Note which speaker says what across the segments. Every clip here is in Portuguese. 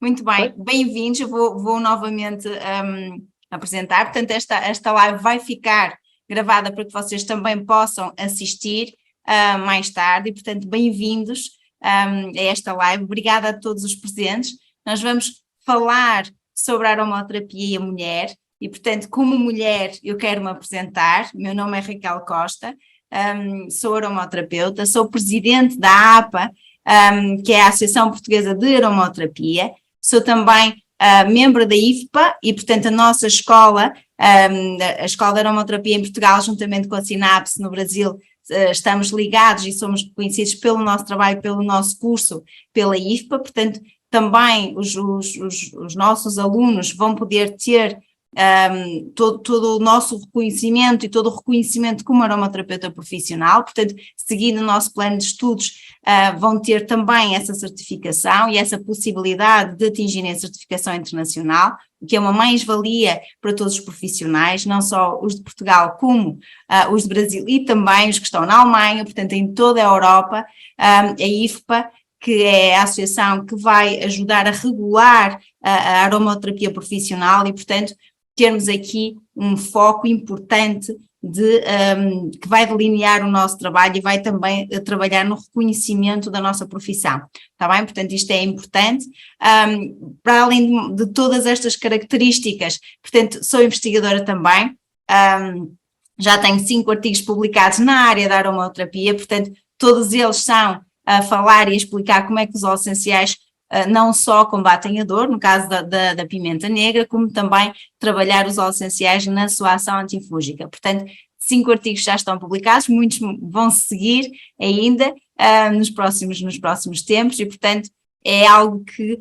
Speaker 1: Muito bem, bem-vindos. Eu vou novamente apresentar. Portanto, esta live vai ficar gravada para que vocês também possam assistir mais tarde. E, portanto, bem-vindos a esta live. Obrigada a todos os presentes. Nós vamos falar sobre a aromaterapia e a mulher. E, portanto, como mulher, eu quero me apresentar. Meu nome é Raquel Costa, sou aromaterapeuta, sou presidente da APA, que é a Associação Portuguesa de Aromaterapia. Sou também membro da IFPA e, portanto, a nossa escola, a Escola de Aromaterapia em Portugal, juntamente com a Sinapse no Brasil, estamos ligados e somos reconhecidos pelo nosso trabalho, pelo nosso curso, pela IFPA. Portanto, também os nossos alunos vão poder ter todo o nosso reconhecimento e todo o reconhecimento como aromaterapeuta profissional. Portanto, seguindo o nosso plano de estudos, vão ter também essa certificação e essa possibilidade de atingirem a certificação internacional, o que é uma mais-valia para todos os profissionais, não só os de Portugal como os de Brasil e também os que estão na Alemanha, portanto em toda a Europa. A IFPA, que é a associação que vai ajudar a regular a aromaterapia profissional e, portanto, termos aqui um foco importante que vai delinear o nosso trabalho e vai também trabalhar no reconhecimento da nossa profissão, está bem? Portanto, isto é importante. Para além de todas estas características, portanto, sou investigadora também, já tenho 5 artigos publicados na área da aromaterapia, portanto, todos eles são a falar e a explicar como é que os óleos essenciais não só combatem a dor, no caso da pimenta negra, como também trabalhar os óleos essenciais na sua ação antifúngica. Portanto, 5 artigos já estão publicados, muitos vão seguir ainda nos próximos tempos e, portanto, é algo que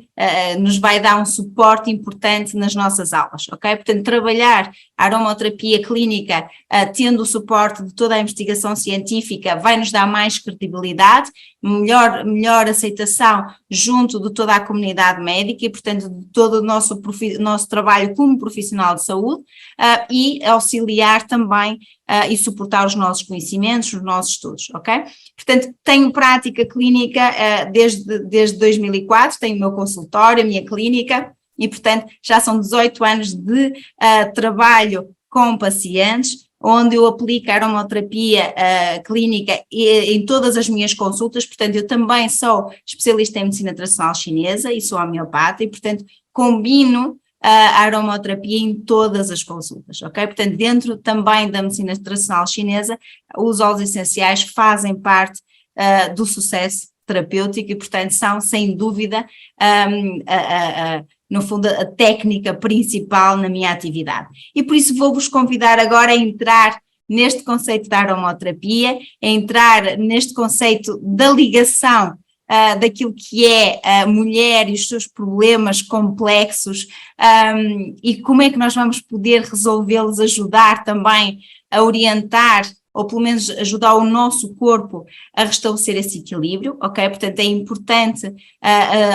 Speaker 1: nos vai dar um suporte importante nas nossas aulas, ok? Portanto, trabalhar a aromaterapia clínica tendo o suporte de toda a investigação científica vai nos dar mais credibilidade, melhor aceitação junto de toda a comunidade médica e, portanto, de todo o nosso trabalho como profissional de saúde e auxiliar também e suportar os nossos conhecimentos, os nossos estudos, ok? Portanto, tenho prática clínica desde 2004, tenho o meu consultório, a minha clínica e, portanto, já são 18 anos de trabalho com pacientes, onde eu aplico a aromaterapia clínica em todas as minhas consultas. Portanto, eu também sou especialista em medicina tradicional chinesa e sou homeopata e, portanto, combino a aromaterapia em todas as consultas, ok? Portanto, dentro também da medicina tradicional chinesa, os óleos essenciais fazem parte do sucesso terapêutico e, portanto, são, sem dúvida, no fundo, a técnica principal na minha atividade. E por isso vou-vos convidar agora a entrar neste conceito da aromaterapia, a entrar neste conceito da ligação daquilo que é a mulher e os seus problemas complexos e como é que nós vamos poder resolvê-los, ajudar também a orientar ou pelo menos ajudar o nosso corpo a restabelecer esse equilíbrio, ok? Portanto, é importante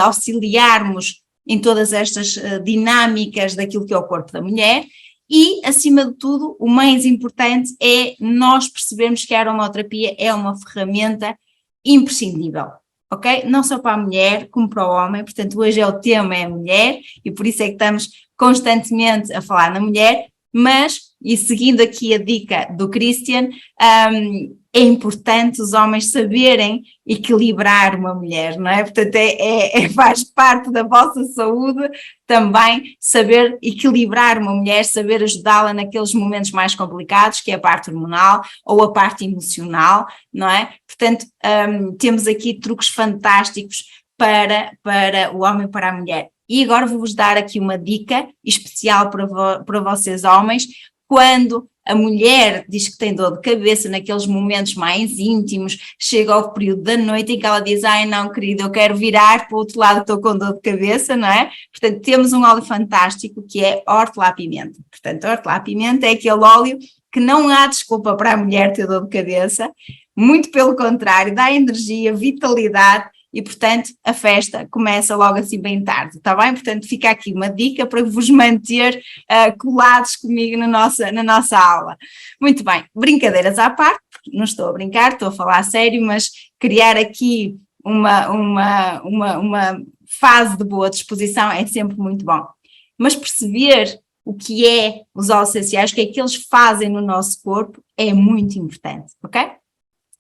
Speaker 1: auxiliarmos em todas estas dinâmicas daquilo que é o corpo da mulher e, acima de tudo, o mais importante é nós percebermos que a aromaterapia é uma ferramenta imprescindível. Ok? Não só para a mulher, como para o homem, portanto hoje o tema é a mulher e por isso é que estamos constantemente a falar na mulher, mas, e seguindo aqui a dica do Christian, é importante os homens saberem equilibrar uma mulher, não é? Portanto, faz parte da vossa saúde também saber equilibrar uma mulher, saber ajudá-la naqueles momentos mais complicados, que é a parte hormonal ou a parte emocional, não é? Portanto, temos aqui truques fantásticos para o homem e para a mulher. E agora vou-vos dar aqui uma dica especial para vocês homens, quando a mulher diz que tem dor de cabeça naqueles momentos mais íntimos, chega ao período da noite em que ela diz, ai não querido, eu quero virar para o outro lado, estou com dor de cabeça, não é? Portanto, temos um óleo fantástico que é hortelã-pimenta. Portanto, hortelã-pimenta é aquele óleo que não há desculpa para a mulher ter dor de cabeça, muito pelo contrário, dá energia, vitalidade, e, portanto, a festa começa logo assim bem tarde, está bem? Portanto, fica aqui uma dica para vos manter colados comigo na nossa aula. Muito bem, brincadeiras à parte, não estou a brincar, estou a falar a sério, mas criar aqui uma fase de boa disposição é sempre muito bom. Mas perceber o que é os óleos essenciais, o que é que eles fazem no nosso corpo, é muito importante, ok?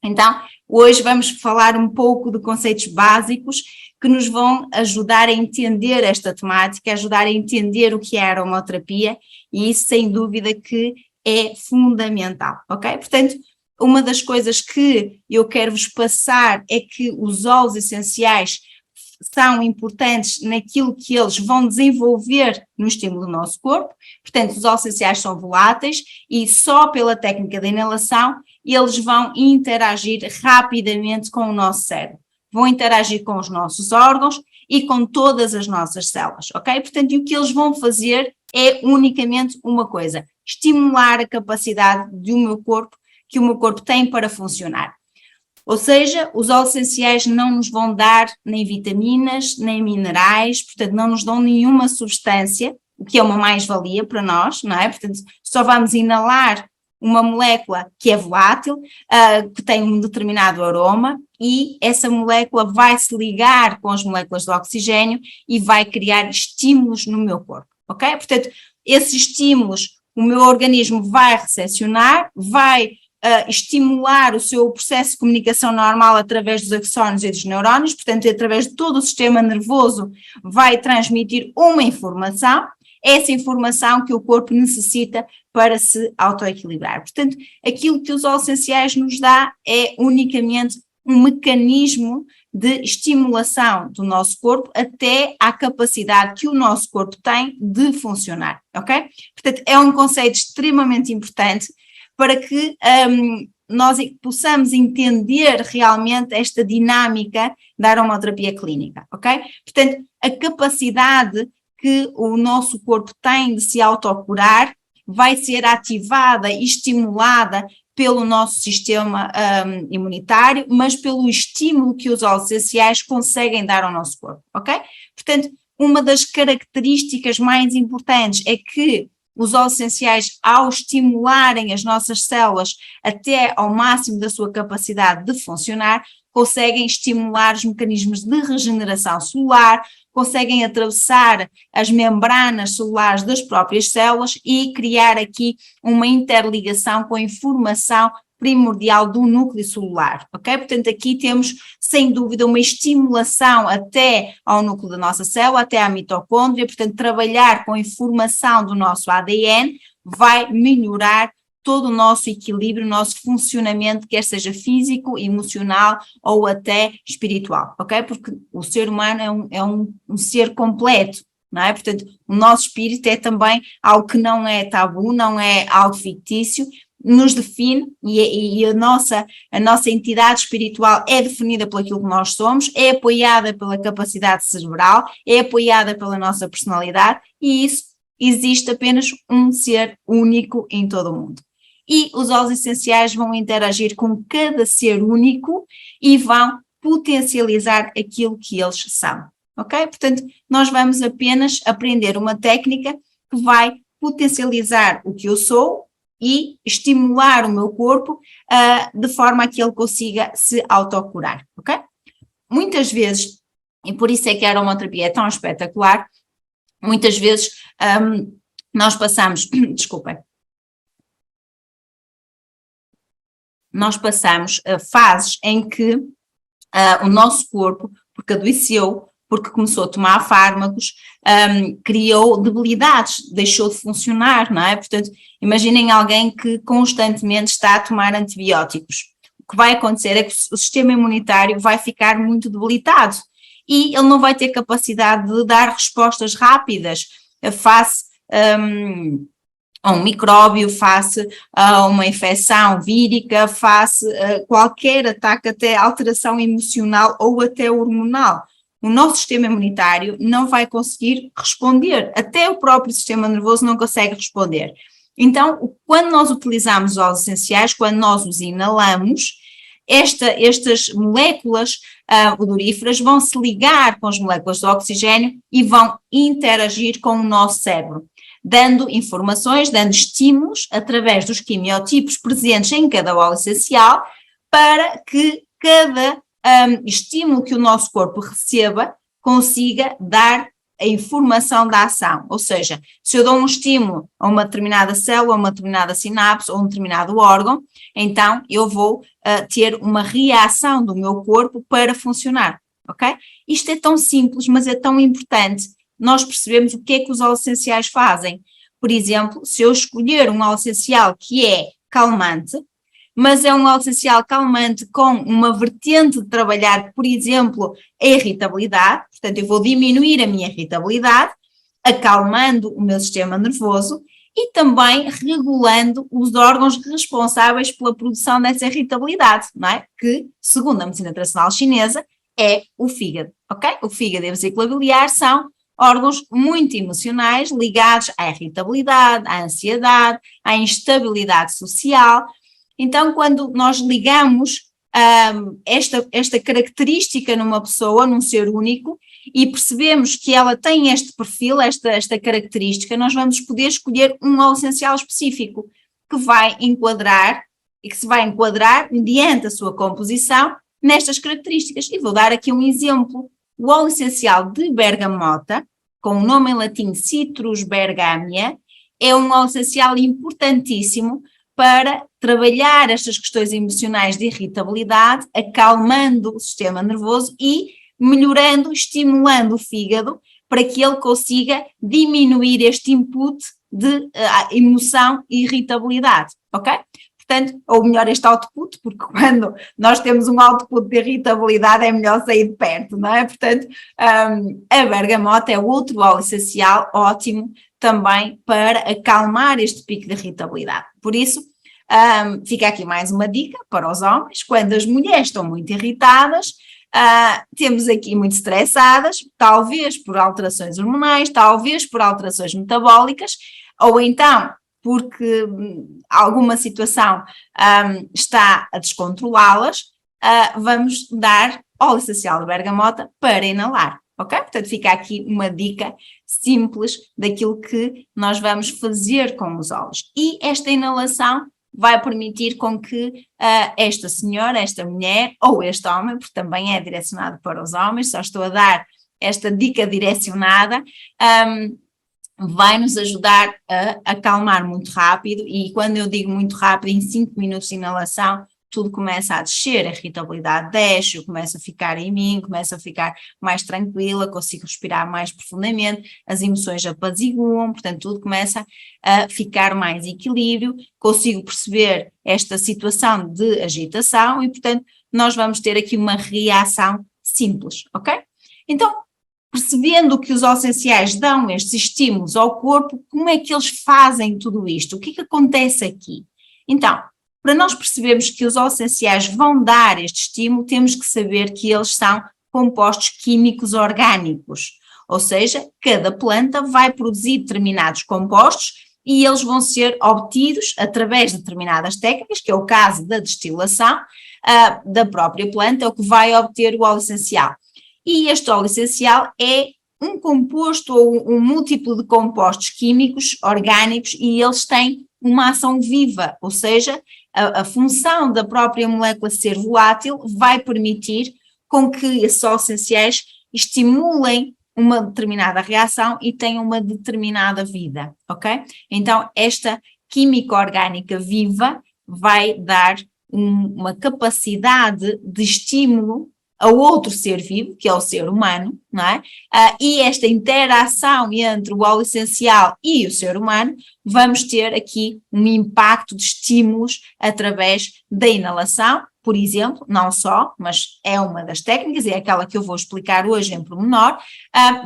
Speaker 1: Então, hoje vamos falar um pouco de conceitos básicos que nos vão ajudar a entender esta temática, ajudar a entender o que é a aromaterapia, e isso sem dúvida que é fundamental, ok? Portanto, uma das coisas que eu quero vos passar é que os óleos essenciais são importantes naquilo que eles vão desenvolver no estímulo do nosso corpo. Portanto, os óleos essenciais são voláteis e só pela técnica da inalação eles vão interagir rapidamente com o nosso cérebro, vão interagir com os nossos órgãos e com todas as nossas células, ok? Portanto, e o que eles vão fazer é unicamente uma coisa: estimular a capacidade que o meu corpo tem para funcionar. Ou seja, os óleos essenciais não nos vão dar nem vitaminas, nem minerais, portanto não nos dão nenhuma substância, o que é uma mais-valia para nós, não é? Portanto, só vamos inalar uma molécula que é volátil, que tem um determinado aroma, e essa molécula vai se ligar com as moléculas de oxigênio e vai criar estímulos no meu corpo, ok? Portanto, esses estímulos o meu organismo vai recepcionar, vai estimular o seu processo de comunicação normal através dos axónios e dos neurónios, portanto, através de todo o sistema nervoso, vai transmitir uma informação, essa informação que o corpo necessita para se autoequilibrar. Portanto, aquilo que os óleos essenciais nos dá é unicamente um mecanismo de estimulação do nosso corpo até à capacidade que o nosso corpo tem de funcionar, ok? Portanto, é um conceito extremamente importante para que nós possamos entender realmente esta dinâmica da aromaterapia clínica, ok? Portanto, a capacidade que o nosso corpo tem de se autocurar vai ser ativada e estimulada pelo nosso sistema imunitário, mas pelo estímulo que os óleos essenciais conseguem dar ao nosso corpo, ok? Portanto, uma das características mais importantes é que os óleos essenciais, ao estimularem as nossas células até ao máximo da sua capacidade de funcionar, conseguem estimular os mecanismos de regeneração celular, conseguem atravessar as membranas celulares das próprias células e criar aqui uma interligação com a informação primordial do núcleo celular, ok? Portanto, aqui temos, sem dúvida, uma estimulação até ao núcleo da nossa célula, até à mitocôndria, portanto, trabalhar com a informação do nosso ADN vai melhorar todo o nosso equilíbrio, o nosso funcionamento, quer seja físico, emocional ou até espiritual, ok? Porque o ser humano é um ser completo, não é? Portanto, o nosso espírito é também algo que não é tabu, não é algo fictício, nos define e a nossa entidade espiritual é definida por aquilo que nós somos, é apoiada pela capacidade cerebral, é apoiada pela nossa personalidade, e isso existe apenas um ser único em todo o mundo. E os óleos essenciais vão interagir com cada ser único e vão potencializar aquilo que eles são, ok? Portanto, nós vamos apenas aprender uma técnica que vai potencializar o que eu sou e estimular o meu corpo de forma a que ele consiga se autocurar, ok? Muitas vezes, e por isso é que a aromaterapia é tão espetacular, muitas vezes nós passamos, desculpem, nós passamos fases em que o nosso corpo, porque adoeceu, porque começou a tomar fármacos, criou debilidades, deixou de funcionar, não é? Portanto, imaginem alguém que constantemente está a tomar antibióticos. O que vai acontecer é que o sistema imunitário vai ficar muito debilitado e ele não vai ter capacidade de dar respostas rápidas face a um micróbio, face a uma infecção vírica, face a qualquer ataque, até alteração emocional ou até hormonal. O nosso sistema imunitário não vai conseguir responder, até o próprio sistema nervoso não consegue responder. Então, quando nós utilizamos óleos essenciais, quando nós os inalamos, estas moléculas odoríferas vão se ligar com as moléculas de oxigênio e vão interagir com o nosso cérebro, dando informações, dando estímulos através dos quimiotipos presentes em cada óleo essencial, para que cada estímulo que o nosso corpo receba consiga dar a informação da ação, ou seja, se eu dou um estímulo a uma determinada célula, a uma determinada sinapse ou um determinado órgão, então eu vou ter uma reação do meu corpo para funcionar, ok? Isto é tão simples, mas é tão importante nós percebemos o que é que os óleos essenciais fazem. Por exemplo, se eu escolher um óleo essencial que é calmante, mas é um óleo essencial calmante com uma vertente de trabalhar, por exemplo, a irritabilidade, portanto eu vou diminuir a minha irritabilidade, acalmando o meu sistema nervoso e também regulando os órgãos responsáveis pela produção dessa irritabilidade, não é? Que, segundo a medicina tradicional chinesa, é o fígado, ok? O fígado e a vesícula biliar são órgãos muito emocionais ligados à irritabilidade, à ansiedade, à instabilidade social. Então, quando nós ligamos esta característica numa pessoa, num ser único, e percebemos que ela tem este perfil, esta característica, nós vamos poder escolher um óleo essencial específico que vai enquadrar e que se vai enquadrar mediante a sua composição nestas características. E vou dar aqui um exemplo. O óleo essencial de bergamota, com o nome em latim Citrus bergamia, é um óleo essencial importantíssimo para trabalhar estas questões emocionais de irritabilidade, acalmando o sistema nervoso e melhorando, estimulando o fígado para que ele consiga diminuir este input de emoção e irritabilidade, ok? Portanto, ou melhor este output, porque quando nós temos um output de irritabilidade é melhor sair de perto, não é? Portanto, a bergamota é outro óleo essencial ótimo também para acalmar este pico de irritabilidade. Por isso, fica aqui mais uma dica para os homens: quando as mulheres estão muito irritadas, temos aqui muito estressadas, talvez por alterações hormonais, talvez por alterações metabólicas, ou então porque alguma situação está a descontrolá-las, vamos dar óleo essencial de bergamota para inalar, ok? Portanto, fica aqui uma dica simples daquilo que nós vamos fazer com os óleos. E esta inalação vai permitir com que esta senhora, esta mulher ou este homem, porque também é direcionado para os homens, só estou a dar esta dica direcionada, vai nos ajudar a acalmar muito rápido. E quando eu digo muito rápido, em 5 minutos de inalação, tudo começa a descer, a irritabilidade desce, eu começo a ficar em mim, começo a ficar mais tranquila, consigo respirar mais profundamente, as emoções apaziguam, portanto tudo começa a ficar mais equilíbrio, consigo perceber esta situação de agitação e, portanto, nós vamos ter aqui uma reação simples, ok? Então, percebendo que os óleos essenciais dão estes estímulos ao corpo, como é que eles fazem tudo isto? O que é que acontece aqui? Então, para nós percebermos que os óleos essenciais vão dar este estímulo, temos que saber que eles são compostos químicos orgânicos, ou seja, cada planta vai produzir determinados compostos e eles vão ser obtidos através de determinadas técnicas, que é o caso da destilação da própria planta, é o que vai obter o óleo essencial. E este óleo essencial é um composto ou um múltiplo de compostos químicos orgânicos e eles têm uma ação viva, ou seja, a função da própria molécula ser volátil vai permitir com que esses óleos essenciais estimulem uma determinada reação e tenham uma determinada vida, ok? Então, esta química orgânica viva vai dar uma capacidade de estímulo a outro ser vivo, que é o ser humano, não é? E esta interação entre o óleo essencial e o ser humano, vamos ter aqui um impacto de estímulos através da inalação, por exemplo, não só, mas é uma das técnicas, é aquela que eu vou explicar hoje em pormenor,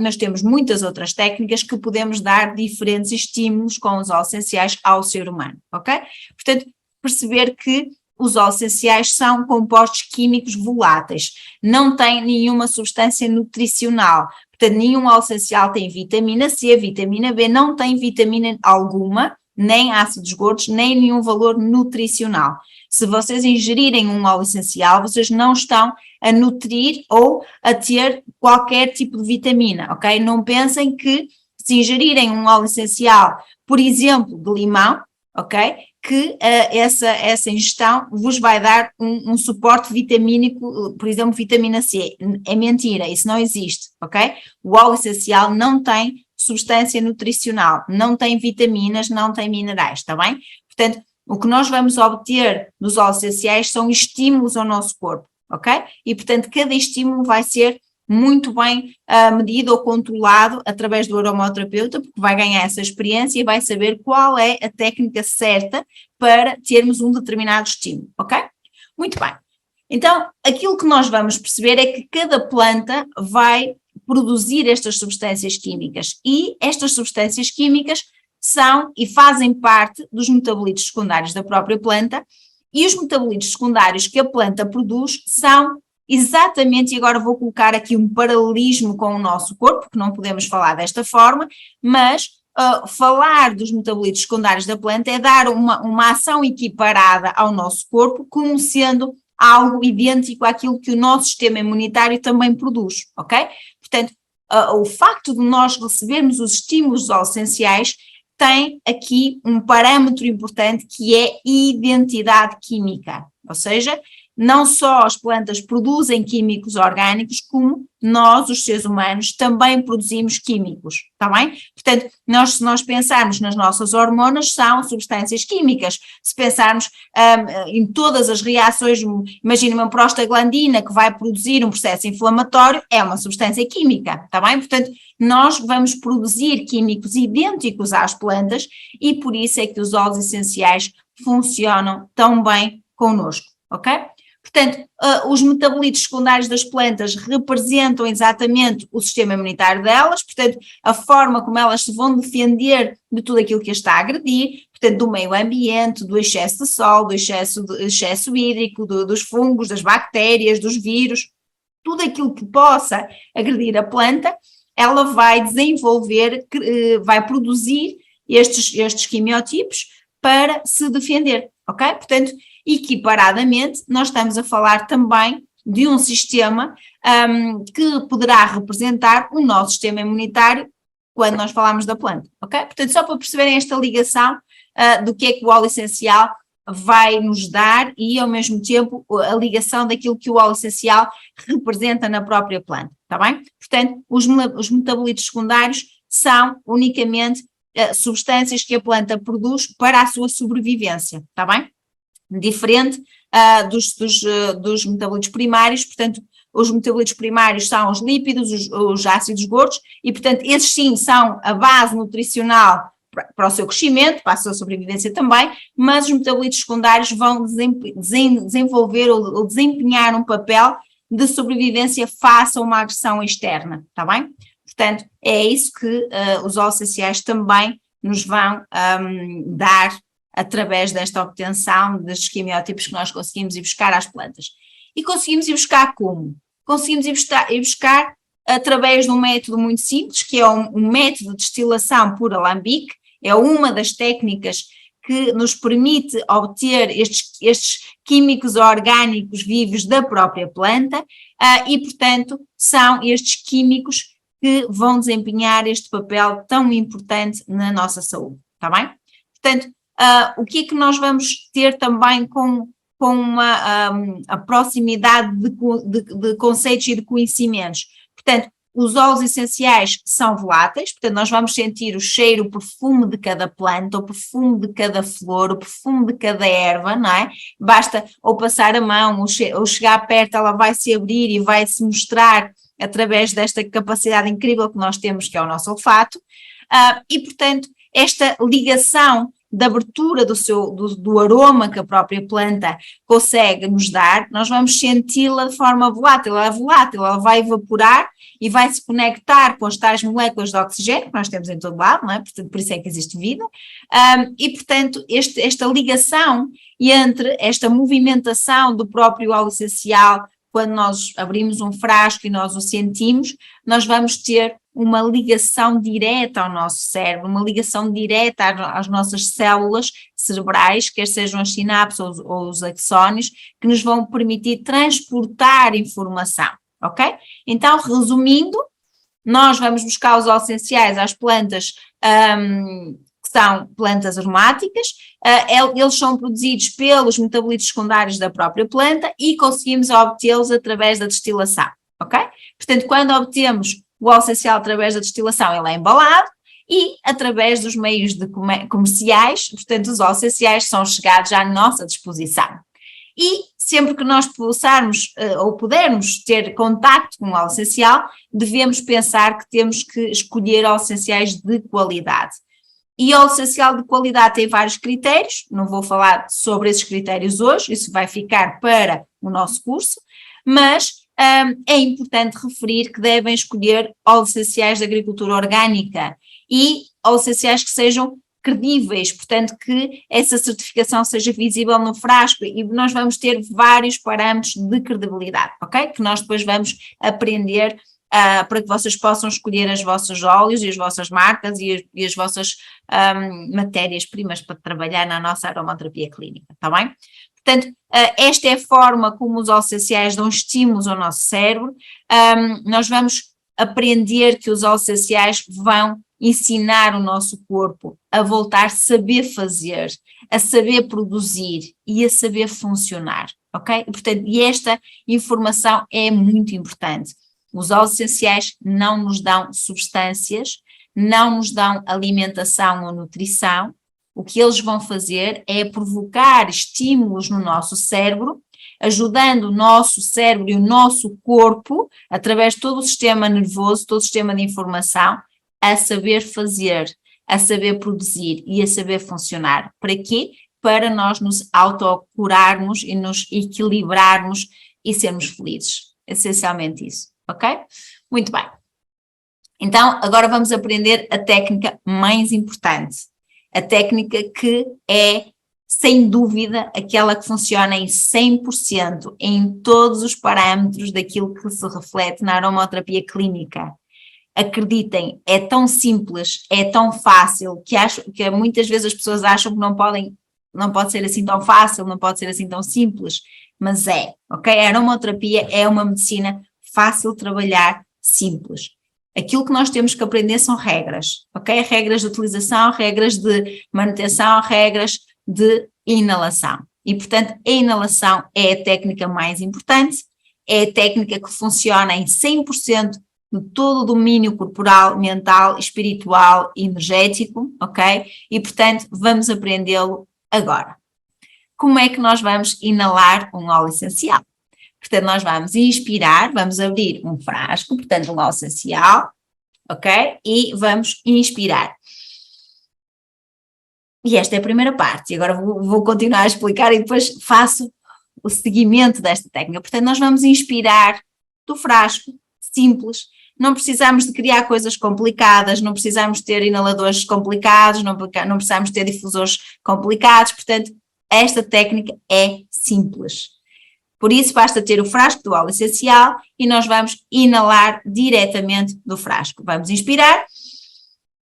Speaker 1: mas temos muitas outras técnicas que podemos dar diferentes estímulos com os óleos essenciais ao ser humano, ok? Portanto, perceber que os óleos essenciais são compostos químicos voláteis, não têm nenhuma substância nutricional, portanto nenhum óleo essencial tem vitamina C, vitamina B, não tem vitamina alguma, nem ácidos gordos, nem nenhum valor nutricional. Se vocês ingerirem um óleo essencial, vocês não estão a nutrir ou a ter qualquer tipo de vitamina, ok? Não pensem que se ingerirem um óleo essencial, por exemplo, de limão, ok? que essa ingestão vos vai dar um suporte vitamínico, por exemplo, vitamina C. É mentira, isso não existe, ok? O óleo essencial não tem substância nutricional, não tem vitaminas, não tem minerais, está bem? Portanto, o que nós vamos obter dos óleos essenciais são estímulos ao nosso corpo, ok? E, portanto, cada estímulo vai ser muito bem medido ou controlado através do aromaterapeuta, porque vai ganhar essa experiência e vai saber qual é a técnica certa para termos um determinado estímulo, ok? Muito bem. Então, aquilo que nós vamos perceber é que cada planta vai produzir estas substâncias químicas e estas substâncias químicas são e fazem parte dos metabolitos secundários da própria planta, e os metabolitos secundários que a planta produz são exatamente, e agora vou colocar aqui um paralelismo com o nosso corpo, que não podemos falar desta forma, mas falar dos metabolitos secundários da planta é dar uma ação equiparada ao nosso corpo, como sendo algo idêntico àquilo que o nosso sistema imunitário também produz, ok? Portanto, o facto de nós recebermos os estímulos essenciais tem aqui um parâmetro importante que é identidade química, ou seja, não só as plantas produzem químicos orgânicos, como nós, os seres humanos, também produzimos químicos, está bem? Portanto, se nós pensarmos nas nossas hormonas, são substâncias químicas. Se pensarmos em todas as reações, imagina uma prostaglandina que vai produzir um processo inflamatório, é uma substância química, está bem? Portanto, nós vamos produzir químicos idênticos às plantas e por isso é que os óleos essenciais funcionam tão bem connosco, ok? Portanto, os metabolitos secundários das plantas representam exatamente o sistema imunitário delas, portanto, a forma como elas se vão defender de tudo aquilo que as está a agredir, portanto, do meio ambiente, do excesso de sol, do excesso hídrico, dos fungos, das bactérias, dos vírus, tudo aquilo que possa agredir a planta, ela vai desenvolver, vai produzir estes quimiotipos para se defender, ok? Portanto, equiparadamente, nós estamos a falar também de um sistema que poderá representar o nosso sistema imunitário quando nós falamos da planta, ok? Portanto, só para perceberem esta ligação do que é que o óleo essencial vai nos dar e, ao mesmo tempo, a ligação daquilo que o óleo essencial representa na própria planta, está bem? Portanto, os metabolitos secundários são unicamente substâncias que a planta produz para a sua sobrevivência, está bem? Diferente dos metabolitos primários, portanto, os metabolitos primários são os lípidos, os ácidos gordos, e, portanto, esses sim são a base nutricional para o seu crescimento, para a sua sobrevivência também, mas os metabolitos secundários vão desenvolver ou desempenhar um papel de sobrevivência face a uma agressão externa, está bem? Portanto, é isso que os óleos essenciais também nos vão dar através desta obtenção destes quimiótipos que nós conseguimos ir buscar às plantas. E conseguimos ir buscar como? Conseguimos ir buscar através de um método muito simples, que é um método de destilação por alambique, é uma das técnicas que nos permite obter estes químicos orgânicos vivos da própria planta e, portanto, são estes químicos que vão desempenhar este papel tão importante na nossa saúde, está bem? Portanto, o que é que nós vamos ter também com a proximidade de conceitos e de conhecimentos? Portanto, os óleos essenciais são voláteis, portanto nós vamos sentir o cheiro, o perfume de cada planta, o perfume de cada flor, o perfume de cada erva, não é? Basta ou passar a mão ou chegar perto, ela vai se abrir e vai se mostrar através desta capacidade incrível que nós temos, que é o nosso olfato, e portanto esta ligação da abertura do aroma que a própria planta consegue nos dar, nós vamos senti-la de forma volátil, ela é volátil, ela vai evaporar e vai se conectar com as tais moléculas de oxigênio que nós temos em todo lado, não é? Portanto, por isso é que existe vida, e portanto esta ligação entre esta movimentação do próprio óleo essencial, quando nós abrimos um frasco e nós o sentimos, nós vamos ter uma ligação direta ao nosso cérebro, uma ligação direta às nossas células cerebrais, quer sejam as sinapses ou os axónios, que nos vão permitir transportar informação, ok? Então, resumindo, nós vamos buscar os óleos essenciais às plantas que são plantas aromáticas, eles são produzidos pelos metabolitos secundários da própria planta e conseguimos obtê-los através da destilação, ok? Portanto, quando obtemos o óleo essencial através da destilação, ele é embalado e através dos meios comerciais, portanto, os óleos essenciais são chegados à nossa disposição. E sempre que nós possamos ou pudermos ter contacto com o óleo essencial, devemos pensar que temos que escolher óleos essenciais de qualidade. E óleo essencial de qualidade tem vários critérios, não vou falar sobre esses critérios hoje, isso vai ficar para o nosso curso, mas é importante referir que devem escolher óleos essenciais de agricultura orgânica e óleos essenciais que sejam credíveis, portanto que essa certificação seja visível no frasco e nós vamos ter vários parâmetros de credibilidade, ok? Que nós depois vamos aprender para que vocês possam escolher os vossos óleos e as vossas marcas e as vossas matérias-primas para trabalhar na nossa aromaterapia clínica, está bem? Portanto, esta é a forma como os óleos essenciais dão estímulos ao nosso cérebro. Nós vamos aprender que os óleos essenciais vão ensinar o nosso corpo a voltar a saber fazer, a saber produzir e a saber funcionar, ok? Portanto, e esta informação é muito importante. Os óleos essenciais não nos dão substâncias, não nos dão alimentação ou nutrição. O que eles vão fazer é provocar estímulos no nosso cérebro, ajudando o nosso cérebro e o nosso corpo, através de todo o sistema nervoso, todo o sistema de informação, a saber fazer, a saber produzir e a saber funcionar. Para quê? Para nós nos autocurarmos e nos equilibrarmos e sermos felizes. Essencialmente isso, ok? Muito bem. Então, agora vamos aprender a técnica mais importante. A técnica que é, sem dúvida, aquela que funciona em 100% em todos os parâmetros daquilo que se reflete na aromaterapia clínica. Acreditem, é tão simples, é tão fácil, que muitas vezes as pessoas acham que não pode ser assim tão fácil, não pode ser assim tão simples, mas é, ok? A aromaterapia é uma medicina fácil de trabalhar, simples. Aquilo que nós temos que aprender são regras, ok? Regras de utilização, regras de manutenção, regras de inalação. E, portanto, a inalação é a técnica mais importante, é a técnica que funciona em 100% de todo o domínio corporal, mental, espiritual e energético, ok? E, portanto, vamos aprendê-lo agora. Como é que nós vamos inalar um óleo essencial? Portanto, nós vamos inspirar, vamos abrir um frasco, portanto, um óleo essencial, ok? E vamos inspirar. E esta é a primeira parte, e agora vou continuar a explicar e depois faço o seguimento desta técnica. Portanto, nós vamos inspirar do frasco, simples, não precisamos de criar coisas complicadas, não precisamos ter inaladores complicados, não precisamos ter difusores complicados, portanto, esta técnica é simples. Por isso, basta ter o frasco do óleo essencial e nós vamos inalar diretamente do frasco. Vamos inspirar,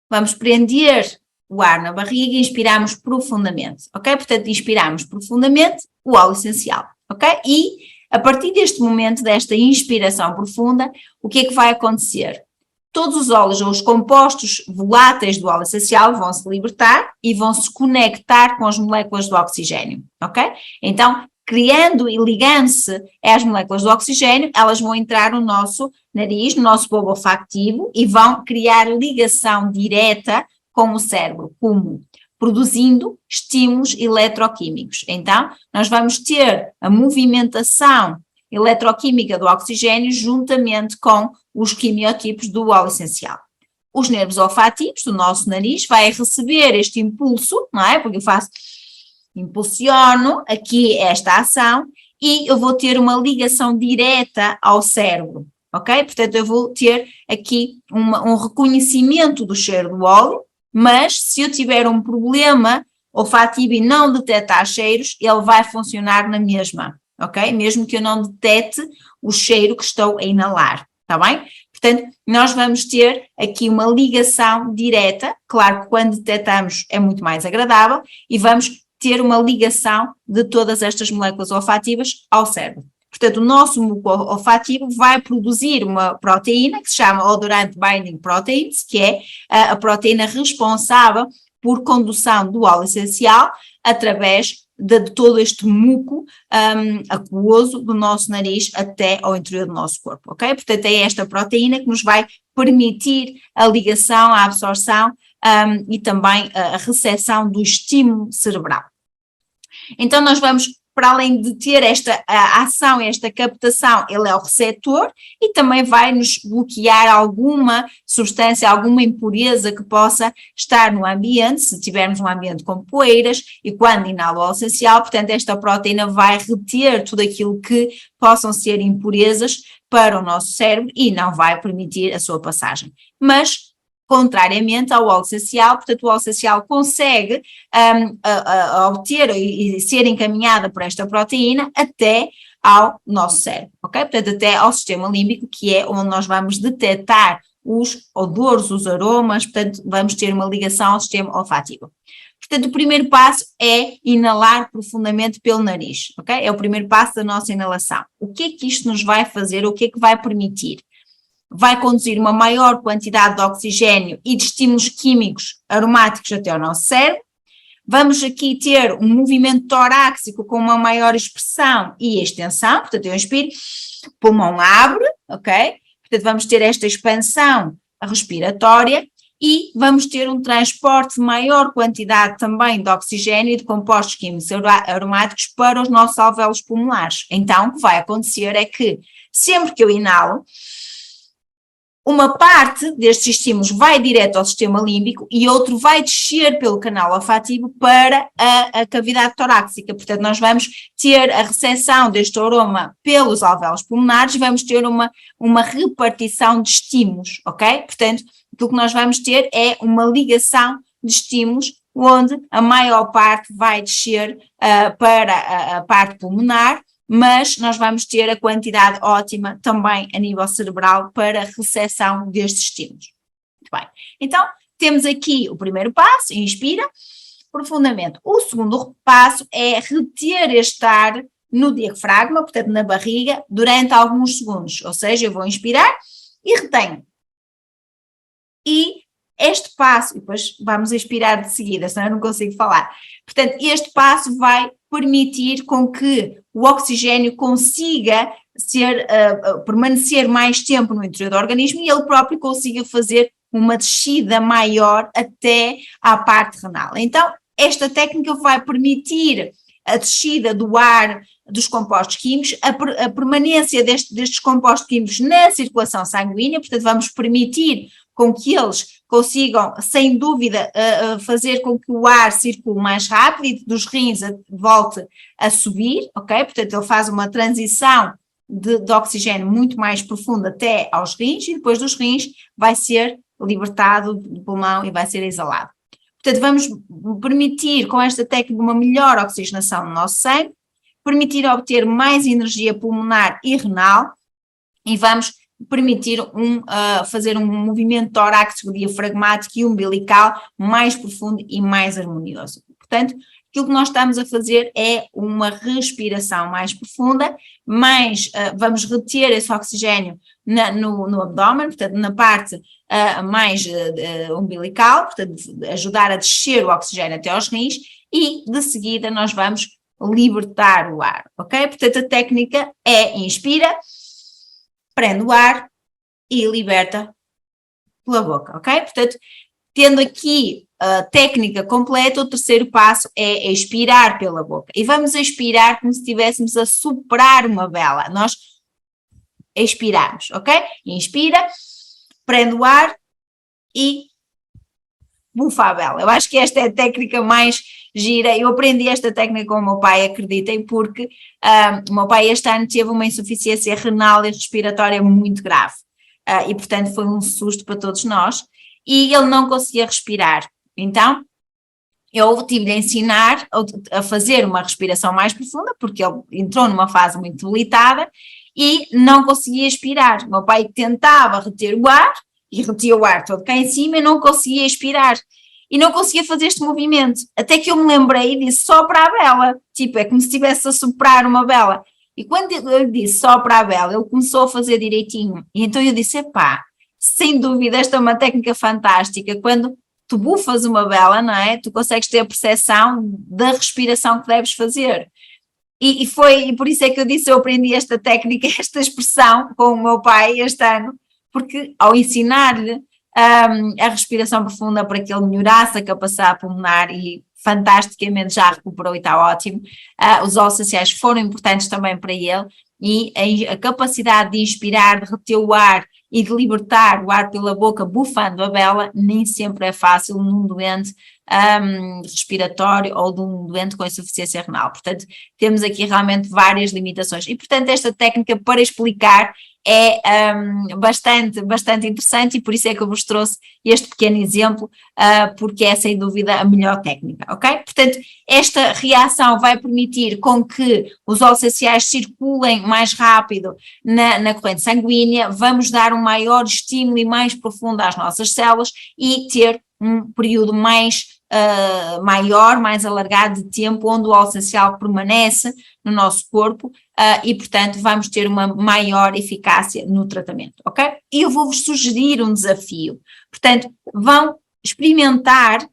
Speaker 1: vamos prender o ar na barriga e inspiramos profundamente, ok? Portanto, inspiramos profundamente o óleo essencial, ok? E a partir deste momento, desta inspiração profunda, o que é que vai acontecer? Todos os óleos ou os compostos voláteis do óleo essencial vão se libertar e vão se conectar com as moléculas do oxigênio, ok? Então, criando e ligando-se às moléculas do oxigênio, elas vão entrar no nosso nariz, no nosso bulbo olfativo e vão criar ligação direta com o cérebro, como produzindo estímulos eletroquímicos. Então, nós vamos ter a movimentação eletroquímica do oxigênio juntamente com os quimiotipos do óleo essencial. Os nervos olfativos do nosso nariz vai receber este impulso, não é? Porque eu impulsiono aqui esta ação e eu vou ter uma ligação direta ao cérebro, ok? Portanto, eu vou ter aqui um reconhecimento do cheiro do óleo, mas se eu tiver um problema olfativo e não detectar cheiros, ele vai funcionar na mesma, ok? Mesmo que eu não detecte o cheiro que estou a inalar, está bem? Portanto, nós vamos ter aqui uma ligação direta, claro que quando detectamos é muito mais agradável, e vamos ter uma ligação de todas estas moléculas olfativas ao cérebro. Portanto, o nosso muco olfativo vai produzir uma proteína que se chama Odorant Binding Proteins, que é a proteína responsável por condução do óleo essencial através de todo este muco aquoso do nosso nariz até ao interior do nosso corpo, ok? Portanto, é esta proteína que nos vai permitir a ligação, a absorção e também a recepção do estímulo cerebral. Então, nós vamos, para além de ter esta ação, esta captação, ele é o receptor e também vai nos bloquear alguma substância, alguma impureza que possa estar no ambiente, se tivermos um ambiente com poeiras, e quando inala o óleo essencial, portanto, esta proteína vai reter tudo aquilo que possam ser impurezas para o nosso cérebro e não vai permitir a sua passagem. Mas, contrariamente ao óleo essencial, portanto, o óleo essencial consegue obter e ser encaminhada por esta proteína até ao nosso cérebro, ok? Portanto, até ao sistema límbico, que é onde nós vamos detectar os odores, os aromas, portanto, vamos ter uma ligação ao sistema olfativo. Portanto, o primeiro passo é inalar profundamente pelo nariz, ok? É o primeiro passo da nossa inalação. O que é que isto nos vai fazer? O que é que vai permitir? Vai conduzir uma maior quantidade de oxigênio e de estímulos químicos aromáticos até ao nosso cérebro. Vamos aqui ter um movimento torácico com uma maior expressão e extensão, portanto eu inspiro, o pulmão abre, ok? Portanto vamos ter esta expansão respiratória e vamos ter um transporte de maior quantidade também de oxigênio e de compostos químicos aromáticos para os nossos alvéolos pulmonares. Então o que vai acontecer é que sempre que eu inalo, uma parte destes estímulos vai direto ao sistema límbico e outro vai descer pelo canal olfativo para a cavidade torácica. Portanto, nós vamos ter a recepção deste aroma pelos alvéolos pulmonares e vamos ter uma repartição de estímulos, ok? Portanto, o que nós vamos ter é uma ligação de estímulos onde a maior parte vai descer para a parte pulmonar, mas nós vamos ter a quantidade ótima também a nível cerebral para a recepção destes estímulos. Muito bem, então temos aqui o primeiro passo, inspira profundamente. O segundo passo é reter este ar no diafragma, portanto na barriga, durante alguns segundos, ou seja, eu vou inspirar e retenho. E este passo, e depois vamos expirar de seguida, senão eu não consigo falar. Portanto, este passo vai permitir com que o oxigênio consiga permanecer mais tempo no interior do organismo e ele próprio consiga fazer uma descida maior até à parte renal. Então, esta técnica vai permitir a descida do ar, dos compostos químicos, a permanência destes compostos químicos na circulação sanguínea, portanto vamos permitir com que eles consigam, sem dúvida, fazer com que o ar circule mais rápido e dos rins volte a subir, ok? Portanto, ele faz uma transição de oxigênio muito mais profunda até aos rins e depois dos rins vai ser libertado do pulmão e vai ser exalado. Portanto, vamos permitir com esta técnica uma melhor oxigenação no nosso sangue, permitir obter mais energia pulmonar e renal e vamos permitir fazer um movimento torácico, diafragmático e umbilical mais profundo e mais harmonioso. Portanto, aquilo que nós estamos a fazer é uma respiração mais profunda, vamos reter esse oxigênio no abdômen, portanto na parte mais umbilical, portanto ajudar a descer o oxigênio até aos rins e de seguida nós vamos libertar o ar, ok? Portanto a técnica é inspira, prende o ar e liberta pela boca, ok? Portanto, tendo aqui a técnica completa, o terceiro passo é expirar pela boca. E vamos expirar como se estivéssemos a soprar uma vela. Nós expiramos, ok? Inspira, prende o ar e bufa a vela. Eu acho que esta é a técnica mais gira. Eu aprendi esta técnica com o meu pai, acreditem, porque o meu pai este ano teve uma insuficiência renal e respiratória muito grave. E, portanto, foi um susto para todos nós. E ele não conseguia respirar. Então, eu tive-lhe a ensinar a fazer uma respiração mais profunda, porque ele entrou numa fase muito debilitada e não conseguia expirar. O meu pai tentava reter o ar, e retia o ar todo cá em cima e não conseguia expirar. E não conseguia fazer este movimento. Até que eu me lembrei e disse sopra a vela. Tipo, é como se estivesse a soprar uma vela. E quando eu disse sopra a vela, ele começou a fazer direitinho. E então eu disse, epá, sem dúvida esta é uma técnica fantástica. Quando tu bufas uma vela, não é? Tu consegues ter a percepção da respiração que deves fazer. E por isso é que eu disse, eu aprendi esta técnica, esta expressão com o meu pai este ano, porque ao ensinar-lhe a respiração profunda para que ele melhorasse a capacidade pulmonar e fantasticamente já recuperou e está ótimo, os óleos essenciais foram importantes também para ele e a capacidade de inspirar, de reter o ar e de libertar o ar pela boca bufando a vela nem sempre é fácil num doente respiratório ou de um doente com insuficiência renal. Portanto, temos aqui realmente várias limitações. E, portanto, esta técnica para explicar é bastante interessante e por isso é que eu vos trouxe este pequeno exemplo, porque é sem dúvida a melhor técnica, ok? Portanto, esta reação vai permitir com que os óleos essenciais circulem mais rápido na corrente sanguínea, vamos dar um maior estímulo e mais profundo às nossas células e ter um período maior, mais alargado de tempo, onde o óleo essencial permanece no nosso corpo e, portanto, vamos ter uma maior eficácia no tratamento, ok? E eu vou-vos sugerir um desafio. Portanto, vão experimentar,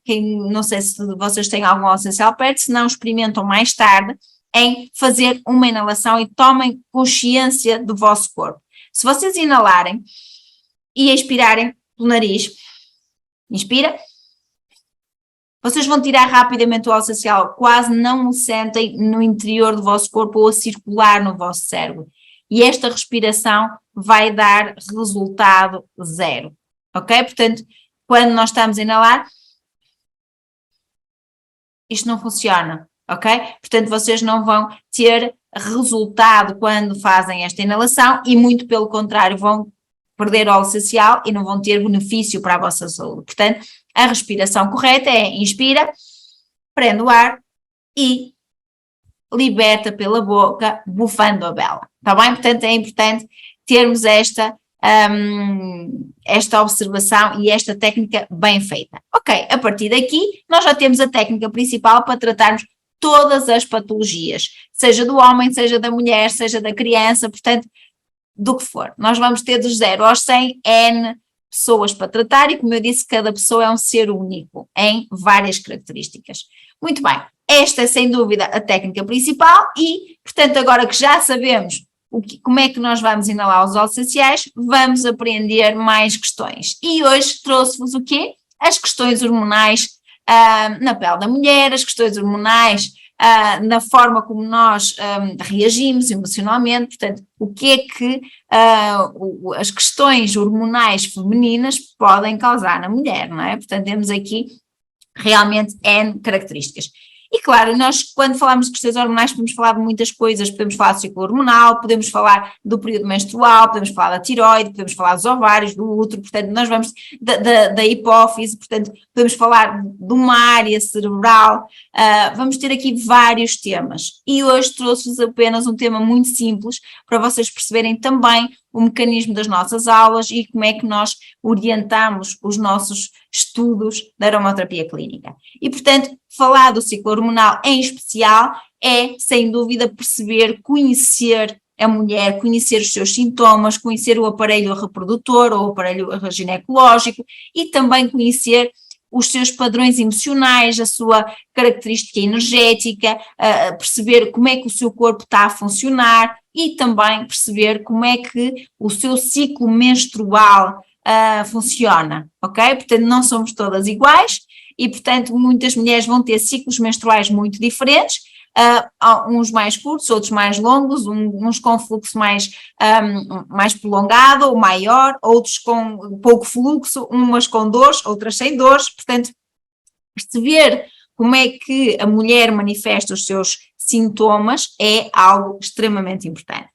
Speaker 1: não sei se vocês têm algum óleo essencial perto, se não experimentam mais tarde, em fazer uma inalação e tomem consciência do vosso corpo. Se vocês inalarem e expirarem pelo nariz, inspira, vocês vão tirar rapidamente o óleo essencial, quase não o sentem no interior do vosso corpo ou a circular no vosso cérebro. E esta respiração vai dar resultado zero, ok? Portanto, quando nós estamos a inalar, isto não funciona, ok? Portanto, vocês não vão ter resultado quando fazem esta inalação e muito pelo contrário, vão perder óleo essencial e não vão ter benefício para a vossa saúde. Portanto, a respiração correta é inspira, prende o ar e liberta pela boca, bufando a vela, está bem? Portanto, é importante termos esta observação e esta técnica bem feita. Ok, a partir daqui nós já temos a técnica principal para tratarmos todas as patologias, seja do homem, seja da mulher, seja da criança, portanto, do que for. Nós vamos ter dos 0 aos 100 N pessoas para tratar e, como eu disse, cada pessoa é um ser único em várias características. Muito bem, esta é sem dúvida a técnica principal e, portanto, agora que já sabemos como é que nós vamos inalar os óleos essenciais, vamos aprender mais questões. E hoje trouxe-vos o quê? As questões hormonais na pele da mulher, as questões hormonais na forma como nós reagimos emocionalmente, portanto, o que é que as questões hormonais femininas podem causar na mulher, não é? Portanto, temos aqui realmente N características. E claro, nós quando falamos de questões hormonais podemos falar de muitas coisas, podemos falar do ciclo hormonal, podemos falar do período menstrual, podemos falar da tireoide, podemos falar dos ovários, do útero, portanto nós vamos da hipófise, portanto podemos falar de uma área cerebral, vamos ter aqui vários temas. E hoje trouxe-vos apenas um tema muito simples para vocês perceberem também o mecanismo das nossas aulas e como é que nós orientamos os nossos estudos da aromaterapia clínica. E, portanto, falar do ciclo hormonal em especial é, sem dúvida, perceber, conhecer a mulher, conhecer os seus sintomas, conhecer o aparelho reprodutor ou o aparelho ginecológico e também conhecer os seus padrões emocionais, a sua característica energética, perceber como é que o seu corpo está a funcionar e também perceber como é que o seu ciclo menstrual funciona, ok? Portanto, não somos todas iguais e, portanto, muitas mulheres vão ter ciclos menstruais muito diferentes, uns mais curtos, outros mais longos, uns com fluxo mais prolongado ou maior, outros com pouco fluxo, umas com dores, outras sem dores, portanto, perceber como é que a mulher manifesta os seus sintomas é algo extremamente importante.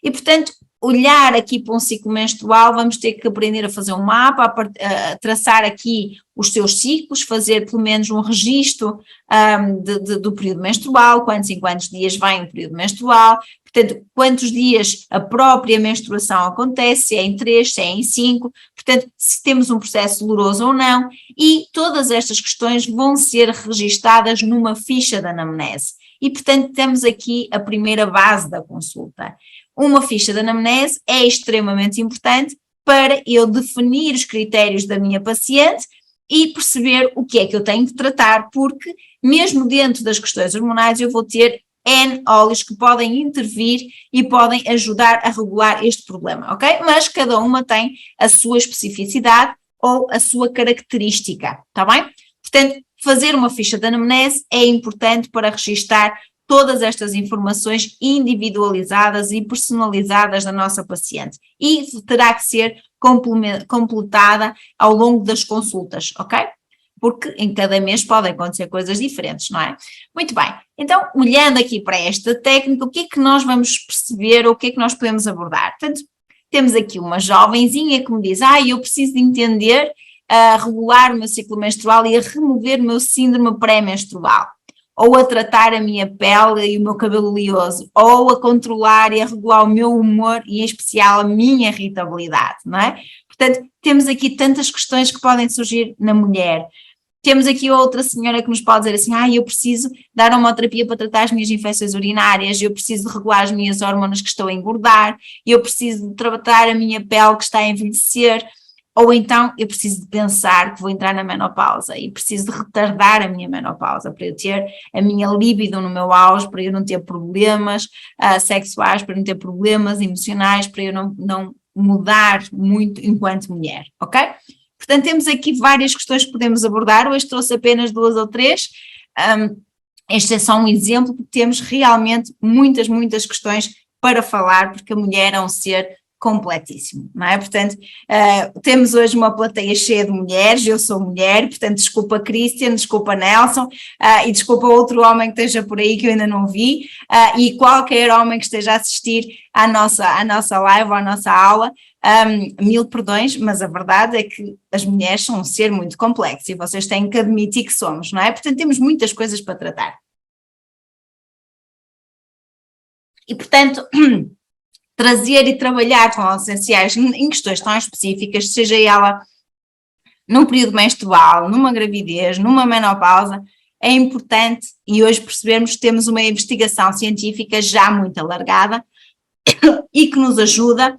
Speaker 1: E, portanto, olhar aqui para um ciclo menstrual, vamos ter que aprender a fazer um mapa, a traçar aqui os seus ciclos, fazer pelo menos um registro do período menstrual, quantos em quantos dias vai um período menstrual, portanto, quantos dias a própria menstruação acontece, se é em 3, se é em 5, portanto, se temos um processo doloroso ou não, e todas estas questões vão ser registadas numa ficha de anamnese. E, portanto, temos aqui a primeira base da consulta. Uma ficha de anamnese é extremamente importante para eu definir os critérios da minha paciente e perceber o que é que eu tenho que tratar, porque mesmo dentro das questões hormonais eu vou ter N óleos que podem intervir e podem ajudar a regular este problema, ok? Mas cada uma tem a sua especificidade ou a sua característica, está bem? Portanto, fazer uma ficha de anamnese é importante para registar todas estas informações individualizadas e personalizadas da nossa paciente e terá que ser completada ao longo das consultas, ok? Porque em cada mês podem acontecer coisas diferentes, não é? Muito bem, então olhando aqui para esta técnica, o que é que nós vamos perceber ou o que é que nós podemos abordar? Portanto, temos aqui uma jovenzinha que me diz, eu preciso de entender a regular o meu ciclo menstrual e a remover o meu síndrome pré-menstrual, ou a tratar a minha pele e o meu cabelo oleoso, ou a controlar e a regular o meu humor e em especial a minha irritabilidade, não é? Portanto, temos aqui tantas questões que podem surgir na mulher. Temos aqui outra senhora que nos pode dizer assim, eu preciso dar hormoterapia para tratar as minhas infecções urinárias, eu preciso de regular as minhas hormonas que estão a engordar, eu preciso de tratar a minha pele que está a envelhecer, ou então eu preciso de pensar que vou entrar na menopausa e preciso de retardar a minha menopausa para eu ter a minha libido no meu auge, para eu não ter problemas sexuais, para eu não ter problemas emocionais, para eu não mudar muito enquanto mulher, ok? Portanto, temos aqui várias questões que podemos abordar, hoje trouxe apenas 2 ou 3, este é só um exemplo, porque temos realmente muitas questões para falar, porque a mulher é um ser completíssimo, não é? Portanto, temos hoje uma plateia cheia de mulheres, eu sou mulher, portanto, desculpa Christian, desculpa Nelson, e desculpa outro homem que esteja por aí que eu ainda não vi, e qualquer homem que esteja a assistir à nossa live, à nossa aula, 1000 perdões, mas a verdade é que as mulheres são um ser muito complexo e vocês têm que admitir que somos, não é? Portanto, temos muitas coisas para tratar. E, portanto, trazer e trabalhar com óleos essenciais em questões tão específicas, seja ela num período menstrual, numa gravidez, numa menopausa, é importante e hoje percebemos que temos uma investigação científica já muito alargada e que nos ajuda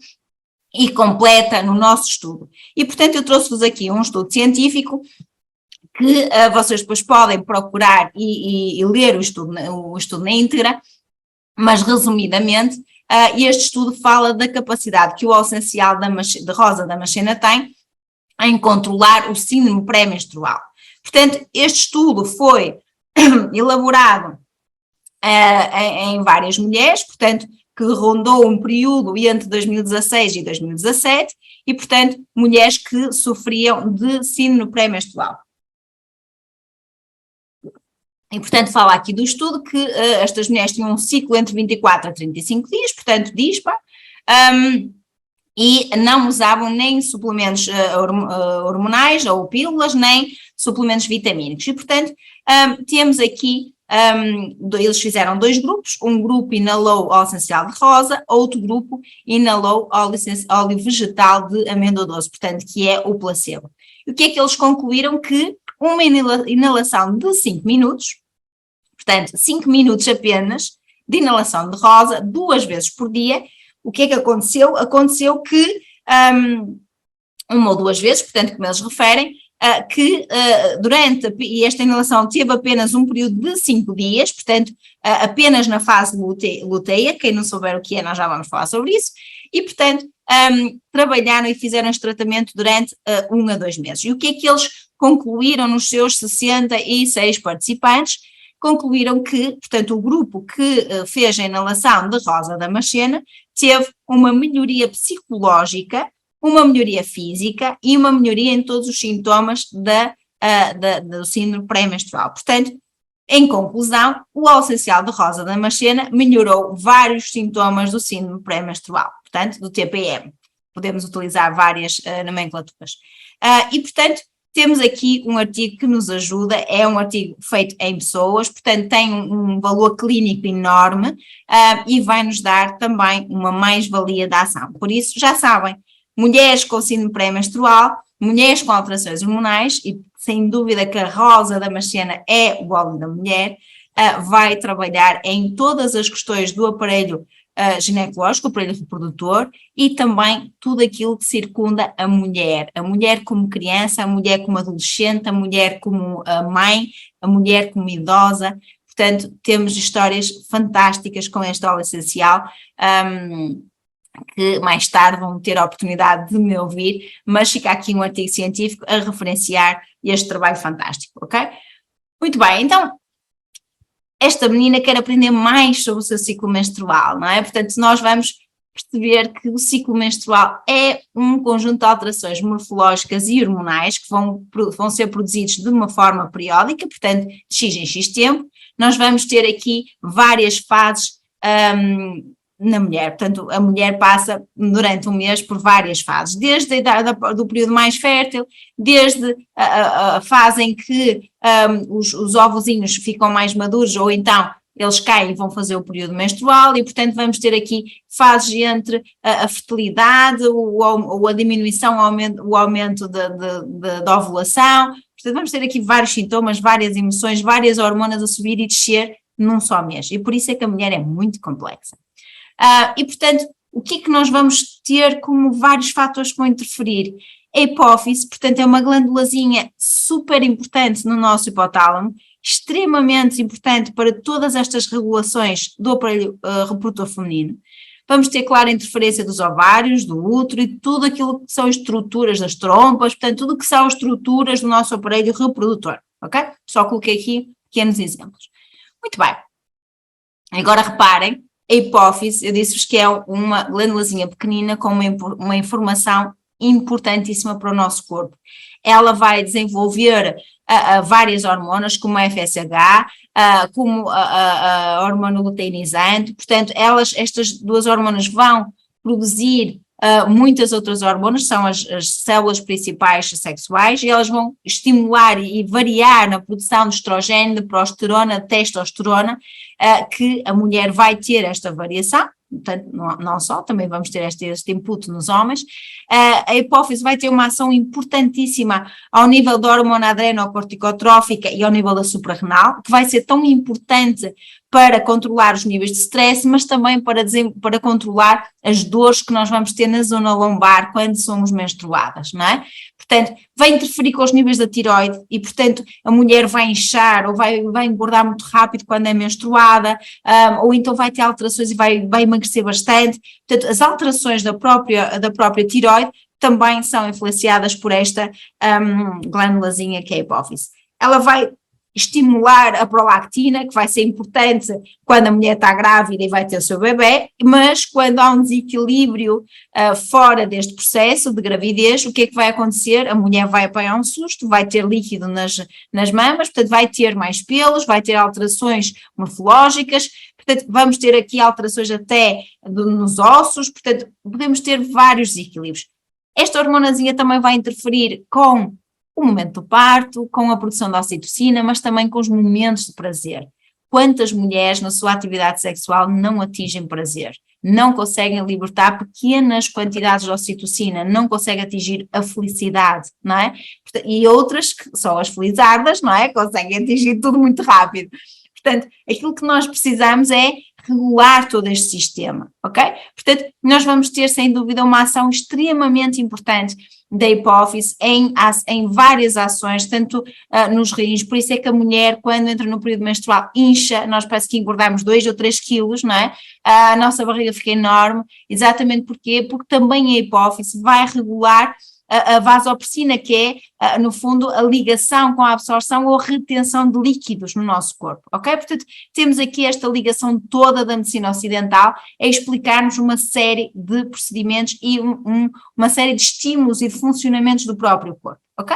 Speaker 1: e completa no nosso estudo. E, portanto, eu trouxe-vos aqui um estudo científico que vocês depois podem procurar e ler o estudo na íntegra, mas resumidamente, este estudo fala da capacidade que o óleo essencial de rosa da Damascena tem em controlar o síndrome pré-menstrual. Portanto, este estudo foi elaborado em várias mulheres, portanto, que rondou um período entre 2016 e 2017, e, portanto, mulheres que sofriam de síndrome pré-menstrual. E, portanto, fala aqui do estudo que estas mulheres tinham um ciclo entre 24 a 35 dias, portanto, dispar, e não usavam nem suplementos hormonais ou pílulas, nem suplementos vitamínicos. E, portanto, temos aqui, eles fizeram 2 grupos, um grupo inalou óleo essencial de rosa, outro grupo inalou óleo vegetal de amêndoa doce, portanto, que é o placebo. E o que é que eles concluíram? Que uma inalação de 5 minutos, portanto, 5 minutos apenas de inalação de rosa, 2 vezes por dia. O que é que aconteceu? Aconteceu que 1 ou 2 vezes, portanto, como eles referem, que e esta inalação teve apenas um período de 5 dias, portanto, apenas na fase luteia, quem não souber o que é, nós já vamos falar sobre isso, e, portanto, trabalharam e fizeram este tratamento durante 1 a 2 meses. E o que é que eles concluíram nos seus 66 participantes? Concluíram que, portanto, o grupo que fez a inalação de rosa da Damascena teve uma melhoria psicológica, uma melhoria física e uma melhoria em todos os sintomas do síndrome pré-menstrual. Portanto, em conclusão, o óleo essencial de rosa da Damascena melhorou vários sintomas do síndrome pré-menstrual, portanto, do TPM. Podemos utilizar várias nomenclaturas. E, portanto, temos aqui um artigo que nos ajuda, é um artigo feito em pessoas, portanto tem um valor clínico enorme e vai nos dar também uma mais-valia da ação. Por isso, já sabem, mulheres com síndrome pré-menstrual, mulheres com alterações hormonais, e sem dúvida que a rosa da Damascena é o óleo da mulher, vai trabalhar em todas as questões do aparelho ginecológico, o aparelho reprodutor, e também tudo aquilo que circunda a mulher como criança, a mulher como adolescente, a mulher como mãe, a mulher como idosa. Portanto, temos histórias fantásticas com este óleo essencial, que mais tarde vão ter a oportunidade de me ouvir, mas fica aqui um artigo científico a referenciar este trabalho fantástico, ok? Muito bem, então, esta menina quer aprender mais sobre o seu ciclo menstrual, não é? Portanto, nós vamos perceber que o ciclo menstrual é um conjunto de alterações morfológicas e hormonais que vão ser produzidos de uma forma periódica, portanto, de X em X tempo. Nós vamos ter aqui várias fases na mulher, portanto, a mulher passa durante um mês por várias fases, desde a idade do período mais fértil, desde a fase em que os ovozinhos ficam mais maduros, ou então eles caem e vão fazer o período menstrual, e portanto vamos ter aqui fases entre a fertilidade, ou a diminuição, o aumento da ovulação. Portanto vamos ter aqui vários sintomas, várias emoções, várias hormonas a subir e descer num só mês, e por isso é que a mulher é muito complexa. E, portanto, o que é que nós vamos ter como vários fatores que vão interferir? A hipófise, portanto, é uma glândulazinha super importante no nosso hipotálamo, extremamente importante para todas estas regulações do aparelho reprodutor feminino. Vamos ter, claro, a interferência dos ovários, do útero e tudo aquilo que são estruturas das trompas, portanto, tudo que são estruturas do nosso aparelho reprodutor, ok? Só coloquei aqui pequenos exemplos. Muito bem. Agora reparem, a hipófise, eu disse-vos que é uma glândulazinha pequenina com uma informação importantíssima para o nosso corpo. Ela vai desenvolver várias hormonas, como a FSH, como a hormona luteinizante, portanto, estas duas hormonas vão produzir muitas outras hormonas, são as células principais sexuais, e elas vão estimular e variar na produção de estrogênio, de progesterona, de testosterona, que a mulher vai ter esta variação, portanto, não só, também vamos ter este input nos homens. A hipófise vai ter uma ação importantíssima ao nível da hormona adrenocorticotrófica e ao nível da suprarrenal, que vai ser tão importante para controlar os níveis de stress, mas também para controlar as dores que nós vamos ter na zona lombar quando somos menstruadas, não é? Portanto, vai interferir com os níveis da tireoide e, portanto, a mulher vai inchar ou vai engordar muito rápido quando é menstruada, ou então vai ter alterações e vai emagrecer bastante. Portanto, as alterações da própria tireoide também são influenciadas por esta glândulazinha que é a hipófise. Ela vai estimular a prolactina, que vai ser importante quando a mulher está grávida e vai ter o seu bebê, mas quando há um desequilíbrio fora deste processo de gravidez, o que é que vai acontecer? A mulher vai apanhar um susto, vai ter líquido nas mamas, portanto vai ter mais pelos, vai ter alterações morfológicas, portanto vamos ter aqui alterações até nos ossos, portanto podemos ter vários desequilíbrios. Esta hormonazinha também vai interferir com o momento do parto, com a produção da ocitocina, mas também com os momentos de prazer. Quantas mulheres na sua atividade sexual não atingem prazer? Não conseguem libertar pequenas quantidades de ocitocina, não conseguem atingir a felicidade, não é? E outras, que são as felizardas, não é? Conseguem atingir tudo muito rápido. Portanto, aquilo que nós precisamos é regular todo este sistema, ok? Portanto, nós vamos ter, sem dúvida, uma ação extremamente importante da hipófise em várias ações, tanto nos rins, por isso é que a mulher, quando entra no período menstrual, incha, nós parece que engordamos 2 ou 3 quilos, não é? A nossa barriga fica enorme, exatamente porquê? Porque também a hipófise vai regular a vasopressina, que é, no fundo, a ligação com a absorção ou retenção de líquidos no nosso corpo, ok? Portanto, temos aqui esta ligação toda da medicina ocidental a explicar-nos uma série de procedimentos e uma série de estímulos e de funcionamentos do próprio corpo, ok?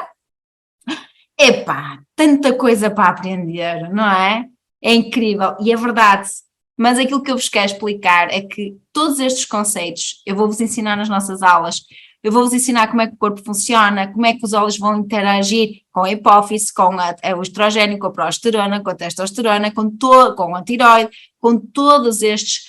Speaker 1: Epá, tanta coisa para aprender, não é? É incrível, e é verdade. Mas aquilo que eu vos quero explicar é que todos estes conceitos eu vou-vos ensinar nas nossas aulas. Eu vou-vos ensinar como é que o corpo funciona, como é que os óleos vão interagir com a hipófise, com o estrogênio, com a progesterona, com a testosterona, com a tireoide, com todos estes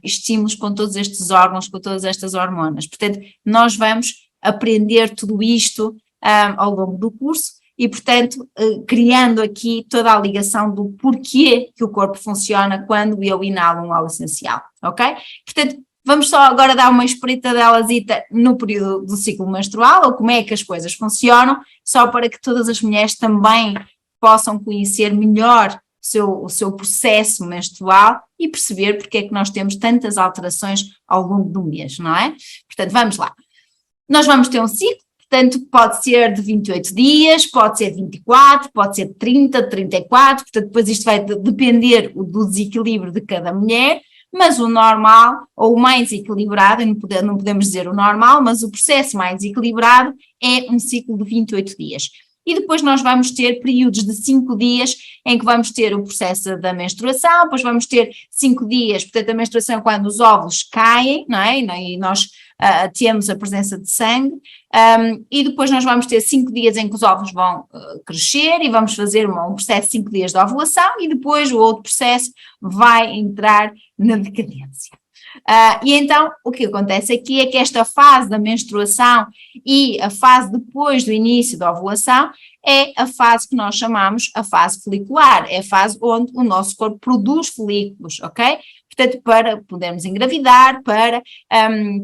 Speaker 1: estímulos, com todos estes órgãos, com todas estas hormonas. Portanto, nós vamos aprender tudo isto ao longo do curso. e, portanto, criando aqui toda a ligação do porquê que o corpo funciona quando eu inalo um óleo essencial, ok? Portanto, vamos só agora dar uma espreitadelazita no período do ciclo menstrual, ou como é que as coisas funcionam, só para que todas as mulheres também possam conhecer melhor o seu processo menstrual e perceber porque é que nós temos tantas alterações ao longo do mês, não é? Portanto, vamos lá. Nós vamos ter um ciclo, portanto, pode ser de 28 dias, pode ser 24, pode ser 30, 34, portanto, depois isto vai depender do desequilíbrio de cada mulher, mas o normal, ou o mais equilibrado, não podemos dizer o normal, mas o processo mais equilibrado é um ciclo de 28 dias. E depois nós vamos ter períodos de 5 dias em que vamos ter o processo da menstruação, depois vamos ter 5 dias, portanto a menstruação é quando os óvulos caem, não é? E nós temos a presença de sangue, e depois nós vamos ter 5 dias em que os óvulos vão crescer e vamos fazer um processo de 5 dias de ovulação e depois o outro processo vai entrar na decadência. E então o que acontece aqui é que esta fase da menstruação e a fase depois do início da ovulação é a fase que nós chamamos a fase folicular, é a fase onde o nosso corpo produz folículos, ok? Portanto, para podermos engravidar, para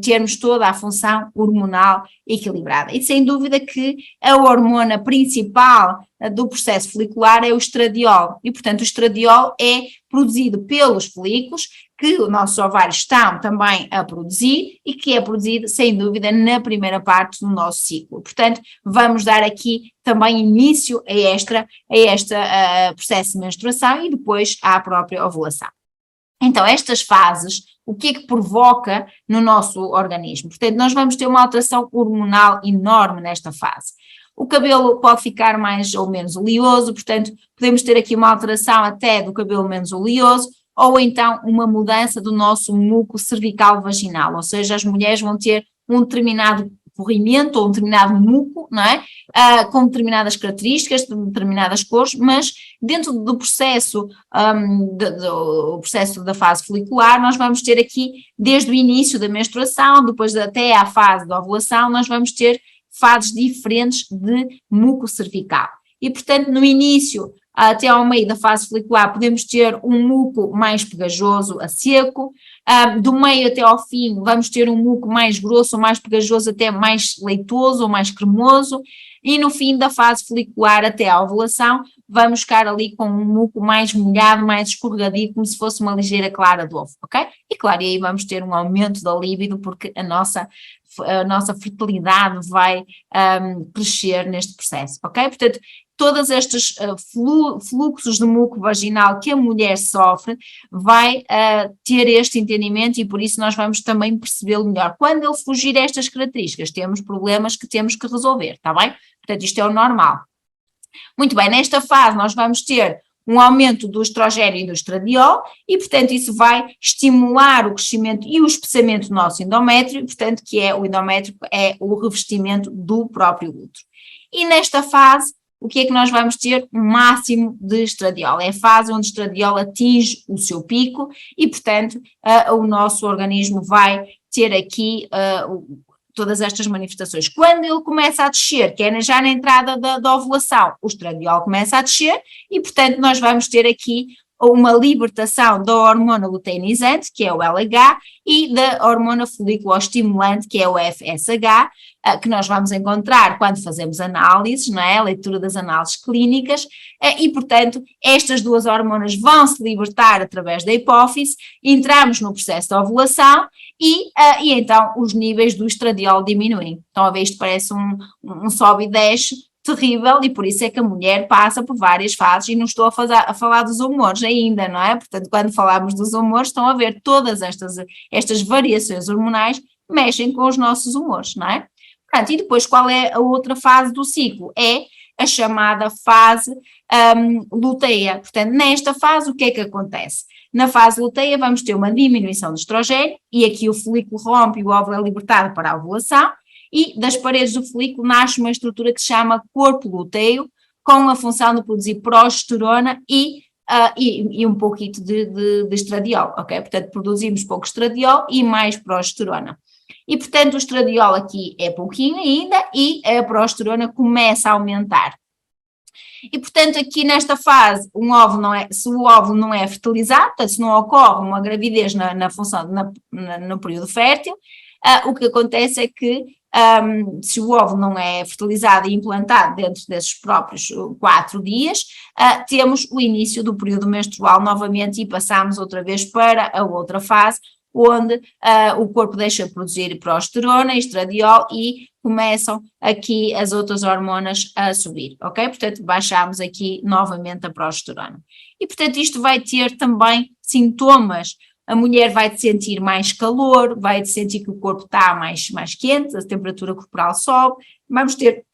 Speaker 1: termos toda a função hormonal equilibrada. E sem dúvida que a hormona principal do processo folicular é o estradiol, e portanto o estradiol é produzido pelos folículos, que os nossos ovários estão também a produzir e que é produzido, sem dúvida, na primeira parte do nosso ciclo. Portanto, vamos dar aqui também início a este processo de menstruação e depois à própria ovulação. Então, estas fases, o que é que provoca no nosso organismo? Portanto, nós vamos ter uma alteração hormonal enorme nesta fase. O cabelo pode ficar mais ou menos oleoso, portanto, podemos ter aqui uma alteração até do cabelo menos oleoso, ou então uma mudança do nosso muco cervical vaginal, ou seja, as mulheres vão ter um determinado corrimento ou um determinado muco, não é? Com determinadas características, determinadas cores, mas dentro do processo, do processo da fase folicular, nós vamos ter aqui, desde o início da menstruação, depois até à fase da ovulação, nós vamos ter fases diferentes de muco cervical. E, portanto, no início, até ao meio da fase folicular, podemos ter um muco mais pegajoso a seco, do meio até ao fim vamos ter um muco mais grosso ou mais pegajoso, até mais leitoso ou mais cremoso, e no fim da fase folicular até à ovulação vamos ficar ali com um muco mais molhado, mais escorregadio, como se fosse uma ligeira clara de ovo, ok? E claro, e aí vamos ter um aumento da libido, porque a nossa fertilidade vai crescer neste processo, ok? Portanto, todos estes fluxos de muco vaginal que a mulher sofre vai ter este entendimento e por isso nós vamos também percebê-lo melhor. Quando ele fugir a estas características, temos problemas que temos que resolver, está bem? Portanto, isto é o normal. Muito bem, nesta fase nós vamos ter um aumento do estrogênio e do estradiol e, portanto, isso vai estimular o crescimento e o espessamento do nosso endométrio, portanto, que é o endométrio, é o revestimento do próprio útero. E nesta fase, o que é que nós vamos ter? Um máximo de estradiol, é a fase onde o estradiol atinge o seu pico e, portanto, o nosso organismo vai ter aqui todas estas manifestações. Quando ele começa a descer, que é já na entrada da ovulação, o estradiol começa a descer e, portanto, nós vamos ter aqui uma libertação da hormona luteinizante, que é o LH, e da hormona folículo-estimulante, que é o FSH, que nós vamos encontrar quando fazemos análises, não é? A leitura das análises clínicas, e, portanto, estas duas hormonas vão se libertar através da hipófise, entramos no processo de ovulação e então os níveis do estradiol diminuem. Então, a ver, isto parece um sobe e desce terrível e por isso é que a mulher passa por várias fases e não estou a falar dos humores ainda, não é? Portanto, quando falamos dos humores, estão a ver todas estas variações hormonais mexem com os nossos humores, não é? Portanto, e depois qual é a outra fase do ciclo? É a chamada fase luteia. Portanto, nesta fase o que é que acontece? Na fase luteia vamos ter uma diminuição do estrogênio e aqui o folículo rompe e o óvulo é libertado para a ovulação e das paredes do folículo nasce uma estrutura que se chama corpo lúteo com a função de produzir progesterona e um pouquinho de estradiol, ok? Portanto, produzimos pouco estradiol e mais progesterona. E, portanto, o estradiol aqui é pouquinho ainda e a progesterona começa a aumentar. E, portanto, aqui nesta fase, se o óvulo não é fertilizado, portanto, se não ocorre uma gravidez no período fértil, o que acontece é que se o óvulo não é fertilizado e implantado dentro desses próprios 4 dias, temos o início do período menstrual novamente e passamos outra vez para a outra fase, onde o corpo deixa de produzir progesterona, estradiol e começam aqui as outras hormonas a subir, ok? Portanto, baixamos aqui novamente a progesterona. E, portanto, isto vai ter também sintomas. A mulher vai sentir mais calor, vai sentir que o corpo está mais quente, a temperatura corporal sobe, vamos ter,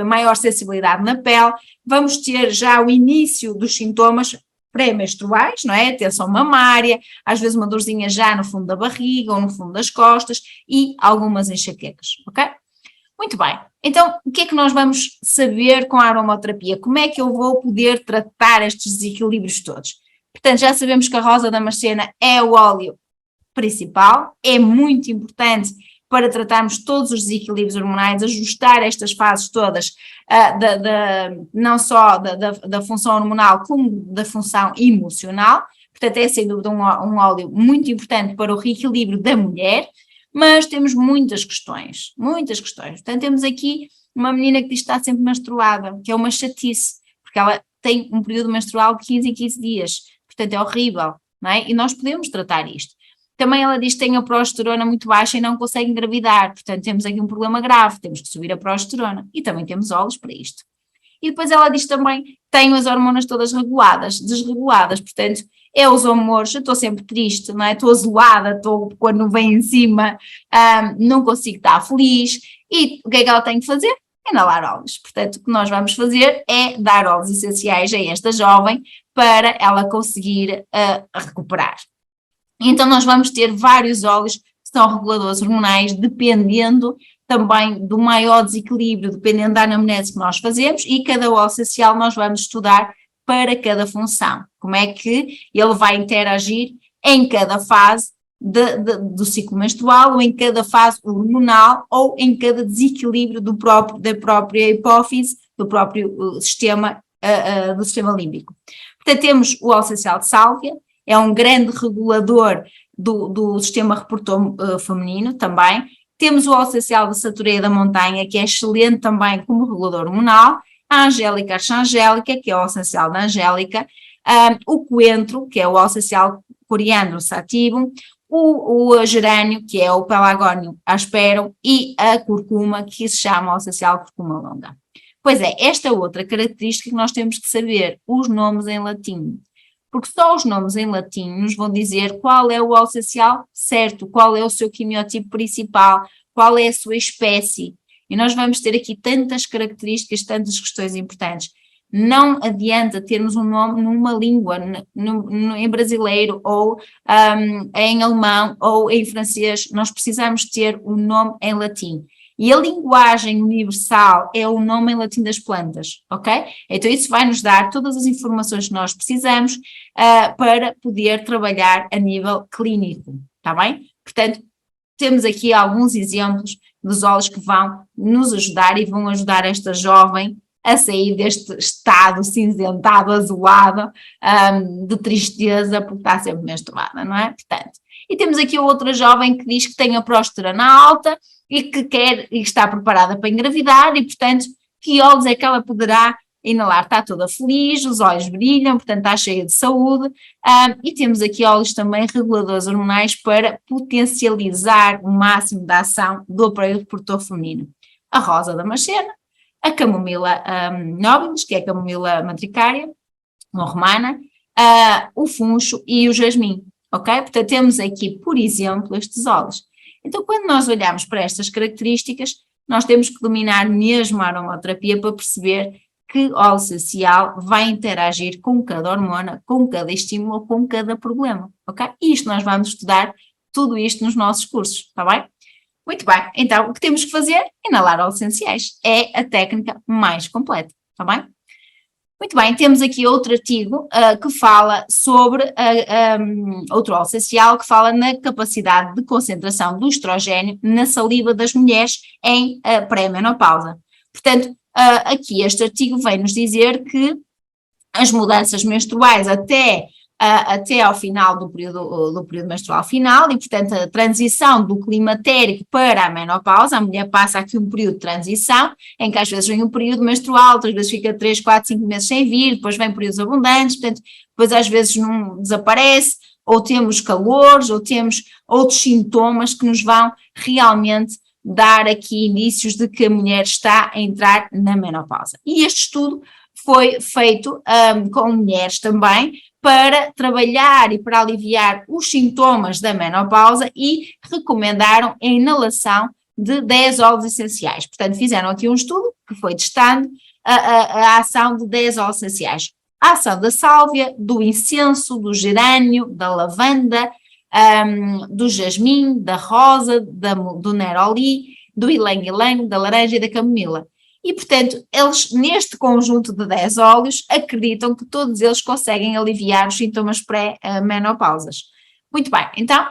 Speaker 1: maior sensibilidade na pele, vamos ter já o início dos sintomas pré-menstruais, não é? Tensão mamária, às vezes uma dorzinha já no fundo da barriga ou no fundo das costas e algumas enxaquecas, ok? Muito bem, então o que é que nós vamos saber com a aromaterapia? Como é que eu vou poder tratar estes desequilíbrios todos? Portanto, já sabemos que a rosa damascena é o óleo principal, é muito importante para tratarmos todos os desequilíbrios hormonais, ajustar estas fases todas, não só da função hormonal, como da função emocional. Portanto, é sem dúvida um óleo muito importante para o reequilíbrio da mulher, mas temos muitas questões. Portanto, temos aqui uma menina que diz que está sempre menstruada, que é uma chatice, porque ela tem um período menstrual de 15 em 15 dias, portanto é horrível, não é? E nós podemos tratar isto. Também ela diz que tem a progesterona muito baixa e não consegue engravidar, portanto temos aqui um problema grave, temos que subir a progesterona e também temos óleos para isto. E depois ela diz também que tem as hormonas todas desreguladas, portanto é os humores, eu estou sempre triste, não é? Estou azulada, quando vem em cima, não consigo estar feliz, e o que é que ela tem que fazer? Inalar óleos. Portanto, o que nós vamos fazer é dar óleos essenciais a esta jovem para ela conseguir recuperar. Então nós vamos ter vários óleos que são reguladores hormonais, dependendo também do maior desequilíbrio, dependendo da anamnese que nós fazemos, e cada óleo essencial nós vamos estudar para cada função, como é que ele vai interagir em cada fase do ciclo menstrual, ou em cada fase hormonal, ou em cada desequilíbrio da própria hipófise, do próprio sistema, do sistema límbico. Portanto, temos o óleo essencial de sálvia, é um grande regulador do sistema reprodutor feminino também. Temos o óleo essencial da Satureia da Montanha, que é excelente também como regulador hormonal. A Angélica Arxangélica, que é o óleo essencial da Angélica. O coentro, que é o óleo essencial coriandro sativum. O gerânio, que é o Pelargonium asperum. E a curcuma, que se chama óleo essencial curcuma longa. Pois é, esta outra característica que nós temos que saber, os nomes em latim. Porque só os nomes em latim nos vão dizer qual é o óleo essencial certo, qual é o seu quimiotipo principal, qual é a sua espécie. E nós vamos ter aqui tantas características, tantas questões importantes. Não adianta termos um nome numa língua, em brasileiro, ou em alemão, ou em francês. Nós precisamos ter um nome em latim. E a linguagem universal é o nome em latim das plantas, ok? Então isso vai nos dar todas as informações que nós precisamos para poder trabalhar a nível clínico, está bem? Portanto, temos aqui alguns exemplos dos óleos que vão nos ajudar e vão ajudar esta jovem a sair deste estado cinzentado, azulado, de tristeza, porque está sempre menstruada, não é? Portanto, e temos aqui outra jovem que diz que tem a próstata alta e que quer e está preparada para engravidar e, portanto, que óleos é que ela poderá inalar? Está toda feliz, os olhos brilham, portanto está cheia de saúde, e temos aqui óleos também reguladores hormonais para potencializar o máximo da ação do aparelho reprodutor feminino. A rosa damascena, a camomila nobilis, que é a camomila matricária, ou romana, o funcho e o jasmim, ok? Portanto temos aqui, por exemplo, estes óleos. Então quando nós olhamos para estas características, nós temos que dominar mesmo a aromaterapia para perceber que óleo essencial vai interagir com cada hormona, com cada estímulo, com cada problema, ok? E isto nós vamos estudar tudo isto nos nossos cursos, está bem? Muito bem, então o que temos que fazer? Inalar óleos essenciais, é a técnica mais completa, está bem? Muito bem, temos aqui outro artigo que fala sobre outro óleo essencial que fala na capacidade de concentração do estrogênio na saliva das mulheres em pré-menopausa. Portanto, aqui este artigo vem nos dizer que as mudanças menstruais até ao final do período menstrual final, e portanto a transição do climatérico para a menopausa, a mulher passa aqui um período de transição, em que às vezes vem um período menstrual, outras vezes fica 3, 4, 5 meses sem vir, depois vem períodos abundantes, portanto depois às vezes não desaparece, ou temos calores, ou temos outros sintomas que nos vão realmente dar aqui indícios de que a mulher está a entrar na menopausa. E este estudo foi feito com mulheres também, para trabalhar e para aliviar os sintomas da menopausa e recomendaram a inalação de 10 óleos essenciais. Portanto, fizeram aqui um estudo que foi testando a ação de 10 óleos essenciais. A ação da sálvia, do incenso, do gerânio, da lavanda, do jasmim, da rosa, do neroli, do ylang-ylang, da laranja e da camomila. E, portanto, eles, neste conjunto de 10 óleos, acreditam que todos eles conseguem aliviar os sintomas pré-menopausas. Muito bem, então,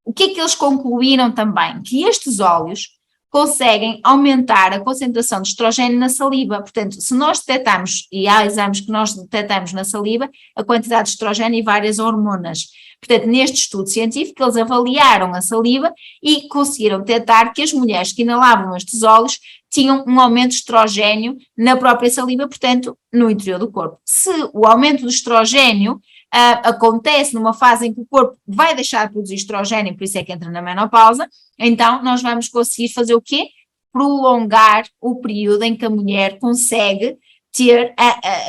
Speaker 1: o que é que eles concluíram também? Que estes óleos conseguem aumentar a concentração de estrogênio na saliva. Portanto, se nós detectarmos, e há exames que nós detectamos na saliva, a quantidade de estrogênio e várias hormonas. Portanto, neste estudo científico, eles avaliaram a saliva e conseguiram detectar que as mulheres que inalavam estes óleos tinham um aumento de estrogênio na própria saliva, portanto, no interior do corpo. Se o aumento do estrogênio acontece numa fase em que o corpo vai deixar de produzir estrogênio, por isso é que entra na menopausa, então nós vamos conseguir fazer o quê? Prolongar o período em que a mulher consegue ter,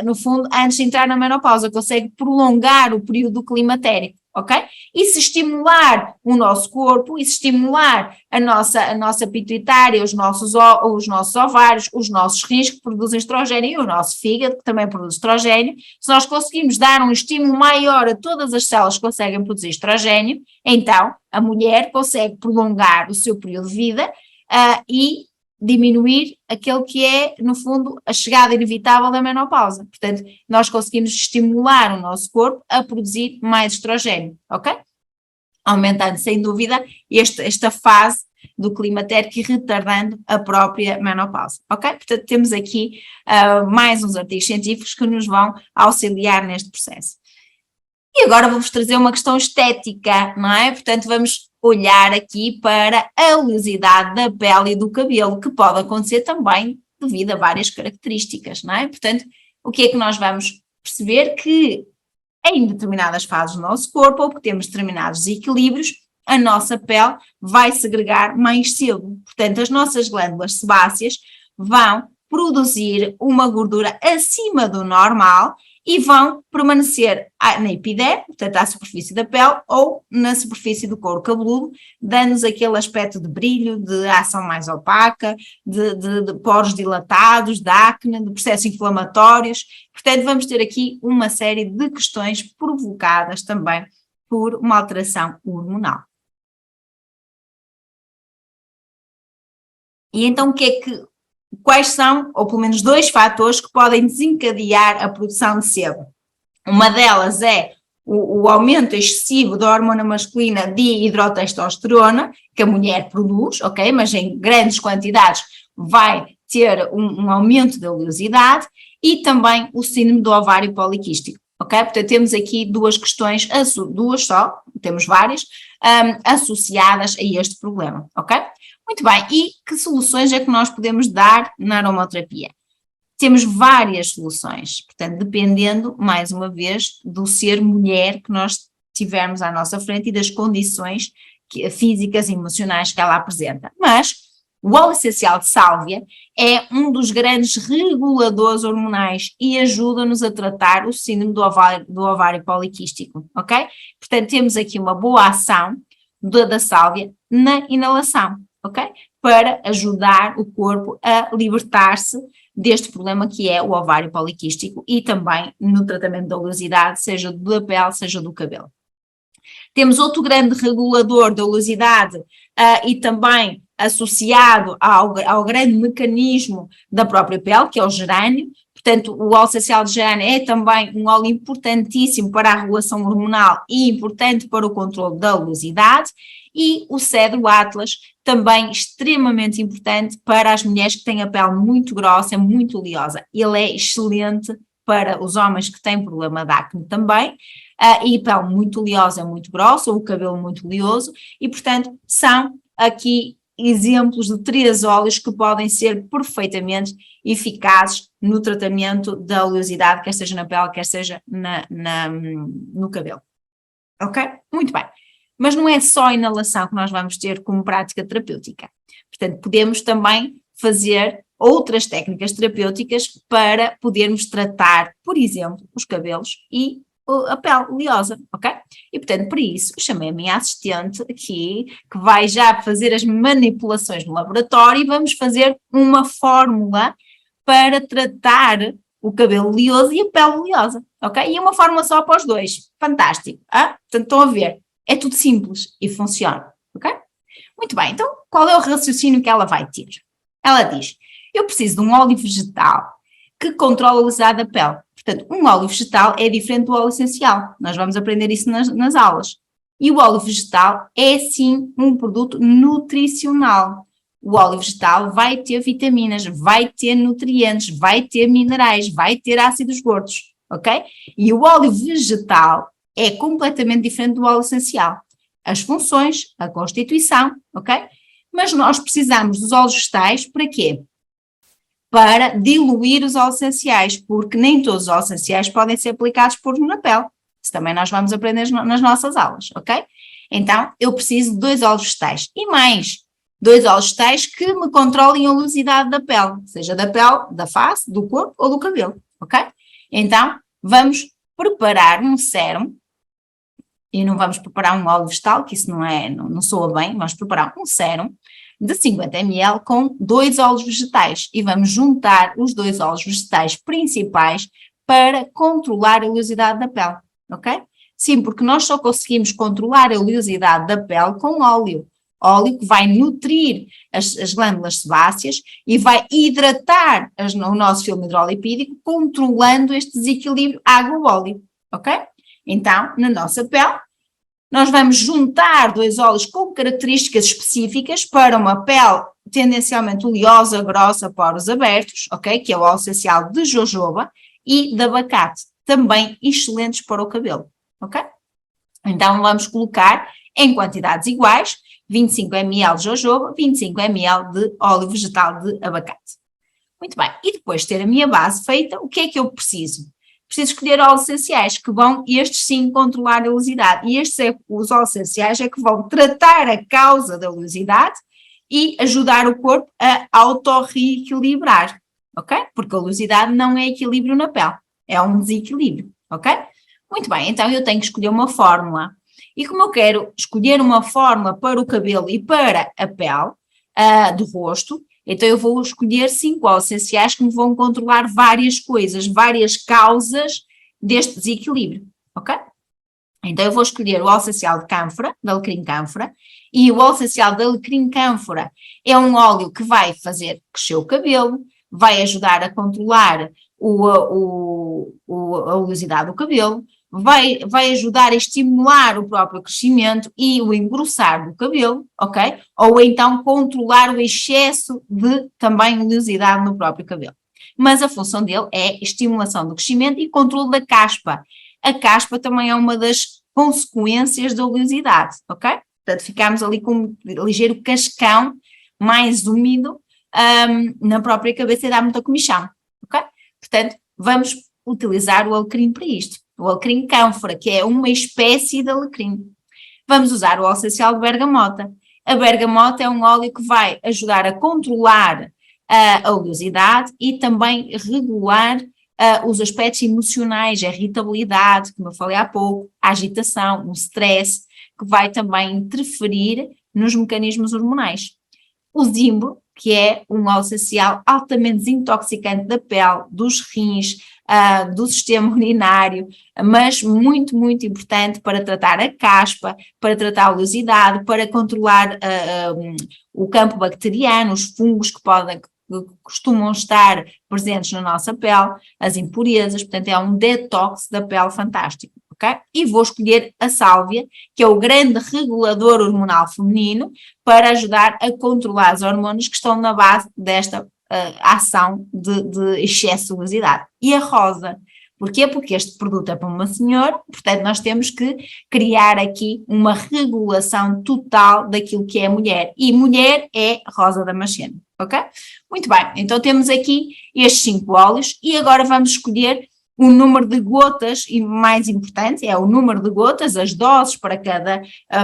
Speaker 1: no fundo, antes de entrar na menopausa, consegue prolongar o período climatérico. Ok? E se estimular o nosso corpo, e se estimular a nossa pituitária, os nossos ovários, os nossos rins que produzem estrogênio e o nosso fígado que também produz estrogênio, se nós conseguimos dar um estímulo maior a todas as células que conseguem produzir estrogênio, então a mulher consegue prolongar o seu período de vida e diminuir aquele que é, no fundo, a chegada inevitável da menopausa. Portanto, nós conseguimos estimular o nosso corpo a produzir mais estrogênio, ok? Aumentando, sem dúvida, esta fase do climatérico e retardando a própria menopausa, ok? Portanto, temos aqui mais uns artigos científicos que nos vão auxiliar neste processo. E agora vou-vos trazer uma questão estética, não é? Portanto, vamos olhar aqui para a oleosidade da pele e do cabelo, que pode acontecer também devido a várias características, não é? Portanto, o que é que nós vamos perceber? Que em determinadas fases do nosso corpo, ou que temos determinados desequilíbrios, a nossa pele vai segregar mais cedo. Portanto, as nossas glândulas sebáceas vão produzir uma gordura acima do normal e vão permanecer na epiderme, portanto à superfície da pele, ou na superfície do couro cabeludo, dando-nos aquele aspecto de brilho, de ação mais opaca, de poros dilatados, de acne, de processos inflamatórios. Portanto, vamos ter aqui uma série de questões provocadas também por uma alteração hormonal. E então quais são, ou pelo menos 2 fatores que podem desencadear a produção de sebo? Uma delas é o aumento excessivo da hormona masculina dihidrotestosterona, que a mulher produz, ok? Mas em grandes quantidades vai ter um aumento da oleosidade, e também o síndrome do ovário poliquístico, ok? Portanto, temos aqui 2 questões, 2 só, temos várias, associadas a este problema, ok? Muito bem, e que soluções é que nós podemos dar na aromaterapia? Temos várias soluções, portanto, dependendo, mais uma vez, do ser mulher que nós tivermos à nossa frente e das condições físicas e emocionais que ela apresenta. Mas o óleo essencial de sálvia é um dos grandes reguladores hormonais e ajuda-nos a tratar o síndrome do ovário poliquístico, ok? Portanto, temos aqui uma boa ação da sálvia na inalação, ok? Para ajudar o corpo a libertar-se deste problema que é o ovário poliquístico, e também no tratamento da oleosidade, seja da pele, seja do cabelo. Temos outro grande regulador da oleosidade e também associado ao grande mecanismo da própria pele, que é o gerânio. Portanto, o óleo essencial de gerânio é também um óleo importantíssimo para a regulação hormonal e importante para o controle da oleosidade. E o cedro Atlas, também extremamente importante para as mulheres que têm a pele muito grossa, muito oleosa. Ele é excelente para os homens que têm problema de acne também, e pele muito oleosa, muito grossa, ou o cabelo muito oleoso, e portanto são aqui exemplos de 3 óleos que podem ser perfeitamente eficazes no tratamento da oleosidade, quer seja na pele, quer seja no cabelo. Ok? Muito bem. Mas não é só a inalação que nós vamos ter como prática terapêutica. Portanto, podemos também fazer outras técnicas terapêuticas para podermos tratar, por exemplo, os cabelos e a pele oleosa, ok? E, portanto, para isso, chamei a minha assistente aqui, que vai já fazer as manipulações no laboratório e vamos fazer uma fórmula para tratar o cabelo oleoso e a pele oleosa, ok? E uma fórmula só para os dois. Fantástico. Portanto, estão a ver. É tudo simples e funciona, ok? Muito bem, então qual é o raciocínio que ela vai ter? Ela diz, eu preciso de um óleo vegetal que controla a oleosidade da pele. Portanto, um óleo vegetal é diferente do óleo essencial. Nós vamos aprender isso nas aulas. E o óleo vegetal é sim um produto nutricional. O óleo vegetal vai ter vitaminas, vai ter nutrientes, vai ter minerais, vai ter ácidos gordos, ok? E o óleo vegetal é completamente diferente do óleo essencial. As funções, a constituição, ok? Mas nós precisamos dos óleos vegetais para quê? Para diluir os óleos essenciais, porque nem todos os óleos essenciais podem ser aplicados por na pele. Isso também nós vamos aprender nas nossas aulas, ok? Então, eu preciso de 2 óleos vegetais. E mais, 2 óleos vegetais que me controlem a oleosidade da pele, seja da pele, da face, do corpo ou do cabelo, ok? Então, vamos preparar um sérum. E não vamos preparar um óleo vegetal, que isso não soa bem, vamos preparar um sérum de 50 ml com 2 óleos vegetais e vamos juntar os 2 óleos vegetais principais para controlar a oleosidade da pele, ok? Sim, porque nós só conseguimos controlar a oleosidade da pele com óleo que vai nutrir as glândulas sebáceas e vai hidratar o nosso filme hidrolipídico, controlando este desequilíbrio água-óleo, ok? Então, na nossa pele, nós vamos juntar 2 óleos com características específicas para uma pele tendencialmente oleosa, grossa, poros abertos, ok? Que é o óleo essencial de jojoba e de abacate, também excelentes para o cabelo, ok? Então, vamos colocar em quantidades iguais, 25 ml de jojoba, 25 ml de óleo vegetal de abacate. Muito bem, e depois de ter a minha base feita, o que é que eu preciso? Preciso escolher óleos essenciais, que vão, estes sim, controlar a oleosidade. E os óleos essenciais é que vão tratar a causa da oleosidade e ajudar o corpo a autorreequilibrar, ok? Porque a oleosidade não é equilíbrio na pele, é um desequilíbrio, ok? Muito bem, então eu tenho que escolher uma fórmula. E como eu quero escolher uma fórmula para o cabelo e para a pele do rosto, então eu vou escolher 5 óleos essenciais que me vão controlar várias coisas, várias causas deste desequilíbrio, ok? Então eu vou escolher o óleo essencial de cânfora, de alecrim cânfora, e o óleo essencial de alecrim cânfora é um óleo que vai fazer crescer o cabelo, vai ajudar a controlar a oleosidade do cabelo, vai ajudar a estimular o próprio crescimento e o engrossar do cabelo, ok? Ou então controlar o excesso de também oleosidade no próprio cabelo. Mas a função dele é estimulação do crescimento e controle da caspa. A caspa também é uma das consequências da oleosidade, ok? Portanto, ficamos ali com um ligeiro cascão mais úmido na própria cabeça e dá muita comichão, ok? Portanto, vamos utilizar o alecrim para isto. O alecrim cânfora, que é uma espécie de alecrim. Vamos usar o óleo essencial de bergamota. A bergamota é um óleo que vai ajudar a controlar a oleosidade e também regular os aspectos emocionais, a irritabilidade, como eu falei há pouco, a agitação, o stress, que vai também interferir nos mecanismos hormonais. O zimbro, que é um óleo essencial altamente desintoxicante da pele, dos rins, do sistema urinário, mas muito, muito importante para tratar a caspa, para tratar a oleosidade, para controlar o campo bacteriano, os fungos que costumam estar presentes na nossa pele, as impurezas, portanto é um detox da pele fantástico, ok? E vou escolher a sálvia, que é o grande regulador hormonal feminino, para ajudar a controlar as hormonas que estão na base desta ação de excesso de oleosidade. E a rosa, porquê? Porque este produto é para uma senhora, portanto nós temos que criar aqui uma regulação total daquilo que é mulher, e mulher é rosa damasceno, ok? Muito bem, então temos aqui estes 5 óleos, e agora vamos escolher o número de gotas, e mais importante é o número de gotas, as doses para cada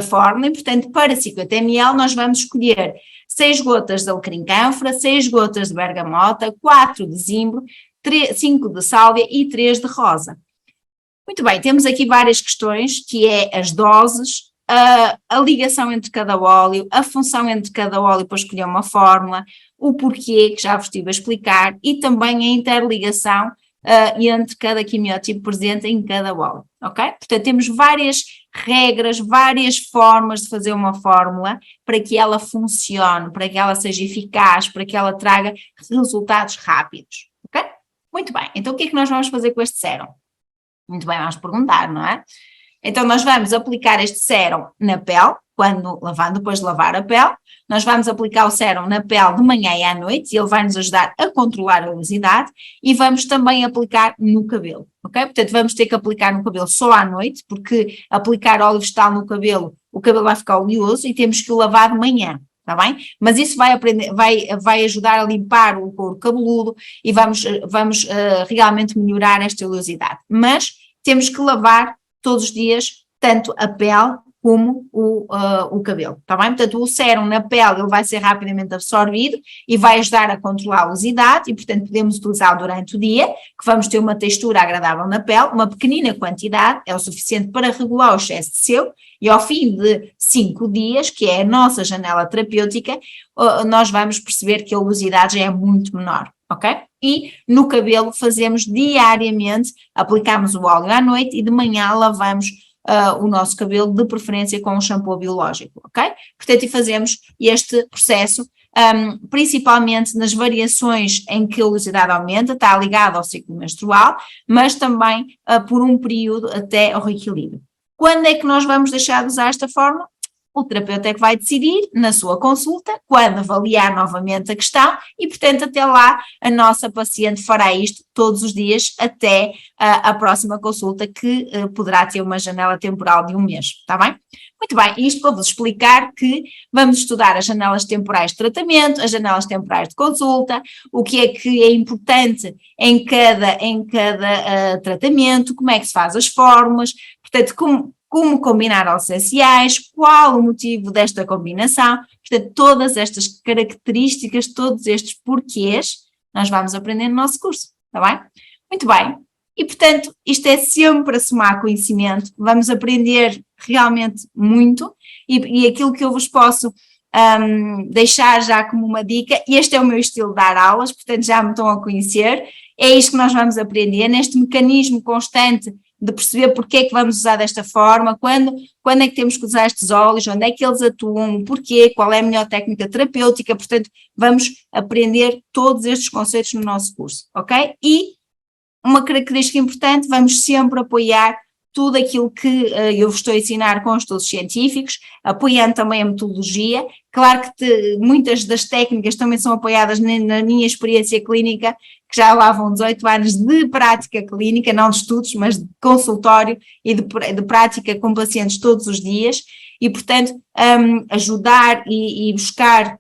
Speaker 1: fórmula, e portanto para 50 ml nós vamos escolher 6 gotas de alecrim cânfora, 6 gotas de bergamota, 4 de zimbro, 5 de sálvia e 3 de rosa. Muito bem, temos aqui várias questões, que é as doses, a ligação entre cada óleo, a função entre cada óleo para escolher uma fórmula, o porquê, que já vos estive a explicar, e também a interligação entre cada quimiotipo presente em cada óleo, ok? Portanto, temos várias regras, várias formas de fazer uma fórmula para que ela funcione, para que ela seja eficaz, para que ela traga resultados rápidos, ok? Muito bem, então o que é que nós vamos fazer com este sérum? Muito bem, vamos perguntar, não é? Então nós vamos aplicar este sérum na pele, depois de lavar a pele, nós vamos aplicar o sérum na pele de manhã e à noite, e ele vai nos ajudar a controlar a oleosidade, e vamos também aplicar no cabelo, ok? Portanto, vamos ter que aplicar no cabelo só à noite, porque aplicar óleo vegetal no cabelo, o cabelo vai ficar oleoso e temos que o lavar de manhã, está bem? Mas isso vai ajudar a limpar o couro cabeludo e vamos realmente melhorar esta oleosidade. Mas temos que lavar todos os dias, tanto a pele como o cabelo, está bem? Portanto, o sérum na pele ele vai ser rapidamente absorvido e vai ajudar a controlar a oleosidade, e portanto podemos utilizá-lo durante o dia, que vamos ter uma textura agradável na pele, uma pequenina quantidade é o suficiente para regular o excesso de sebo, e ao fim de 5 dias, que é a nossa janela terapêutica, nós vamos perceber que a oleosidade já é muito menor, ok? E no cabelo fazemos diariamente, aplicamos o óleo à noite e de manhã lavamos o nosso cabelo, de preferência com um shampoo biológico, ok? Portanto, e fazemos este processo principalmente nas variações em que a oleosidade aumenta, está ligado ao ciclo menstrual, mas também por um período até ao reequilíbrio. Quando é que nós vamos deixar de usar esta forma? O terapeuta é que vai decidir na sua consulta, quando avaliar novamente a questão, e portanto até lá a nossa paciente fará isto todos os dias até a próxima consulta, que poderá ter uma janela temporal de 1 mês, está bem? Muito bem, isto para vos explicar que vamos estudar as janelas temporais de tratamento, as janelas temporais de consulta, o que é importante em cada tratamento, como é que se faz as fórmulas, portanto como combinar óleos essenciais, qual o motivo desta combinação, portanto todas estas características, todos estes porquês, nós vamos aprender no nosso curso, está bem? Muito bem, e portanto isto é sempre a somar conhecimento, vamos aprender realmente muito, e aquilo que eu vos posso deixar já como uma dica, este é o meu estilo de dar aulas, portanto já me estão a conhecer, é isto que nós vamos aprender, neste mecanismo constante de perceber porque é que vamos usar desta forma, quando é que temos que usar estes óleos, onde é que eles atuam, porquê, qual é a melhor técnica terapêutica, portanto vamos aprender todos estes conceitos no nosso curso, ok? E uma característica importante, vamos sempre apoiar tudo aquilo que eu vos estou a ensinar com estudos científicos, apoiando também a metodologia. Claro que muitas das técnicas também são apoiadas na minha experiência clínica, que já lá vão 18 anos de prática clínica, não de estudos, mas de consultório e de prática com pacientes todos os dias, e portanto ajudar e buscar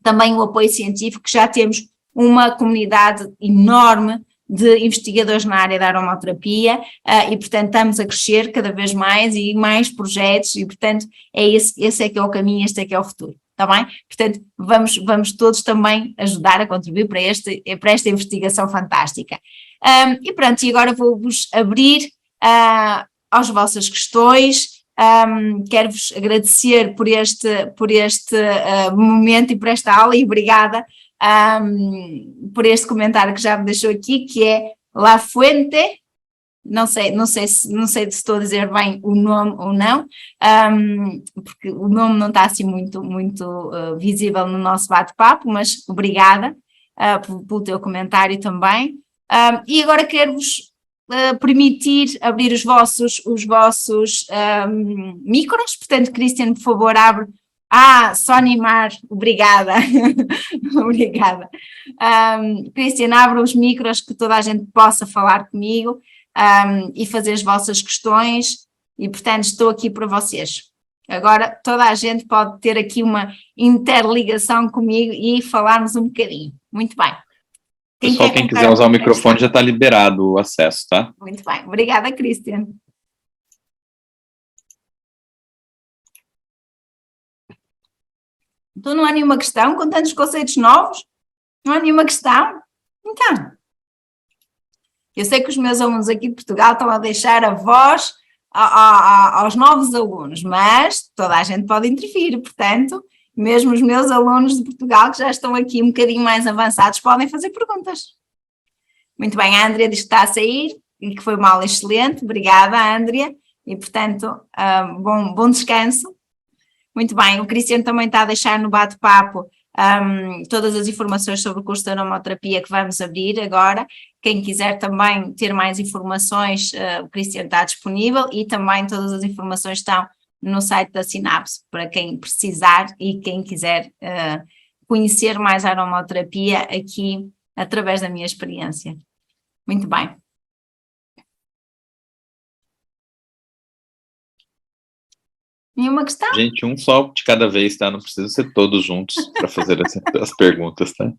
Speaker 1: também o apoio científico, que já temos uma comunidade enorme de investigadores na área da aromaterapia, e portanto estamos a crescer cada vez mais e mais projetos, e portanto esse é que é o caminho, este é que é o futuro, está bem? Portanto vamos todos também ajudar a contribuir para esta investigação fantástica. E pronto, e agora vou-vos abrir às vossas questões. Quero-vos agradecer por este momento e por esta aula, e obrigada por este comentário que já me deixou aqui, que é La Fuente, não sei se estou a dizer bem o nome ou não, porque o nome não está assim muito visível no nosso bate-papo, mas obrigada pelo teu comentário também. E agora quero-vos permitir abrir os vossos micros. Portanto, Cristian, por favor, abre. Sonimar, obrigada. Obrigada. Cristian, abre os micros que toda a gente possa falar comigo e fazer as vossas questões, e portanto estou aqui para vocês. Agora toda a gente pode ter aqui uma interligação comigo e falarmos um bocadinho. Muito bem.
Speaker 2: Pessoal, quem quiser usar o microfone já está liberado o acesso, tá?
Speaker 1: Muito bem. Obrigada, Cristian. Então não há nenhuma questão, com tantos conceitos novos? Não há nenhuma questão? Então, eu sei que os meus alunos aqui de Portugal estão a deixar a voz aos novos alunos, mas toda a gente pode intervir, portanto, mesmo os meus alunos de Portugal que já estão aqui um bocadinho mais avançados podem fazer perguntas. Muito bem, a Andrea diz que está a sair e que foi uma aula excelente, obrigada, Andrea, e portanto, bom descanso. Muito bem, o Cristiano também está a deixar no bate-papo todas as informações sobre o curso de aromaterapia que vamos abrir agora. Quem quiser também ter mais informações, o Cristiano está disponível, e também todas as informações estão no site da Sinapse, para quem precisar e quem quiser conhecer mais a aromaterapia aqui através da minha experiência. Muito bem. Nenhuma questão?
Speaker 2: Gente, um só de cada vez, tá? Não precisa ser todos juntos para fazer as perguntas, tá?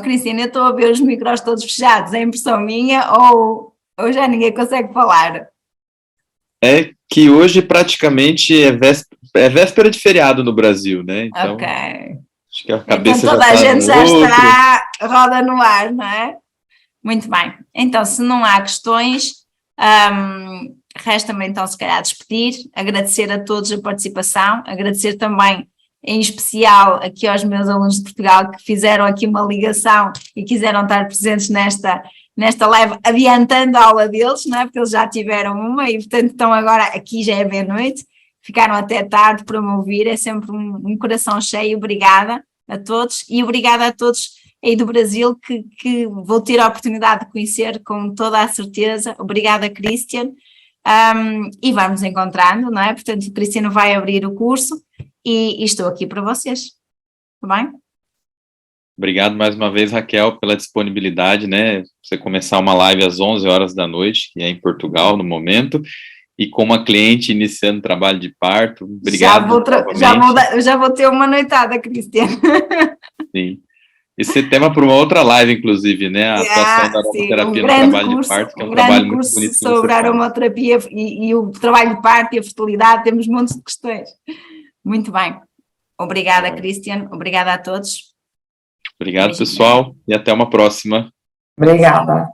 Speaker 1: Cristina, eu estou a ver os micros todos fechados, é impressão minha ou já ninguém consegue falar?
Speaker 2: É que hoje praticamente é véspera de feriado no Brasil, né? Então,
Speaker 1: ok.
Speaker 2: Acho que a cabeça
Speaker 1: então toda a gente já
Speaker 2: outro.
Speaker 1: está roda no ar, não é? Muito bem. Então, se não há questões, resta-me então se calhar despedir, agradecer a todos a participação, agradecer também em especial aqui aos meus alunos de Portugal que fizeram aqui uma ligação e quiseram estar presentes nesta live, adiantando a aula deles, não é? Porque eles já tiveram uma e portanto estão agora, aqui já é meia-noite, ficaram até tarde para me ouvir, é sempre um coração cheio, obrigada a todos e obrigada a todos aí do Brasil que vou ter a oportunidade de conhecer com toda a certeza, obrigada Cristian, e vamos encontrando, não é? Portanto o Cristiano vai abrir o curso e estou aqui para vocês, está bem?
Speaker 2: Obrigado mais uma vez, Raquel, pela disponibilidade, né? Você começar uma live às 11 horas da noite, que é em Portugal no momento, e com uma cliente iniciando trabalho de parto. Obrigado.
Speaker 1: Já vou ter uma noitada, Cristiano.
Speaker 2: Sim. Esse tema para uma outra live, inclusive, né? A atuação da aromaterapia no trabalho de parto, que é um trabalho muito bonito.
Speaker 1: Sobre a aromaterapia e o trabalho de parto e a fertilidade, temos montes de questões. Muito bem. Obrigada, Cristiano. Obrigada a todos.
Speaker 2: Obrigado, pessoal, e até uma próxima.
Speaker 3: Obrigada.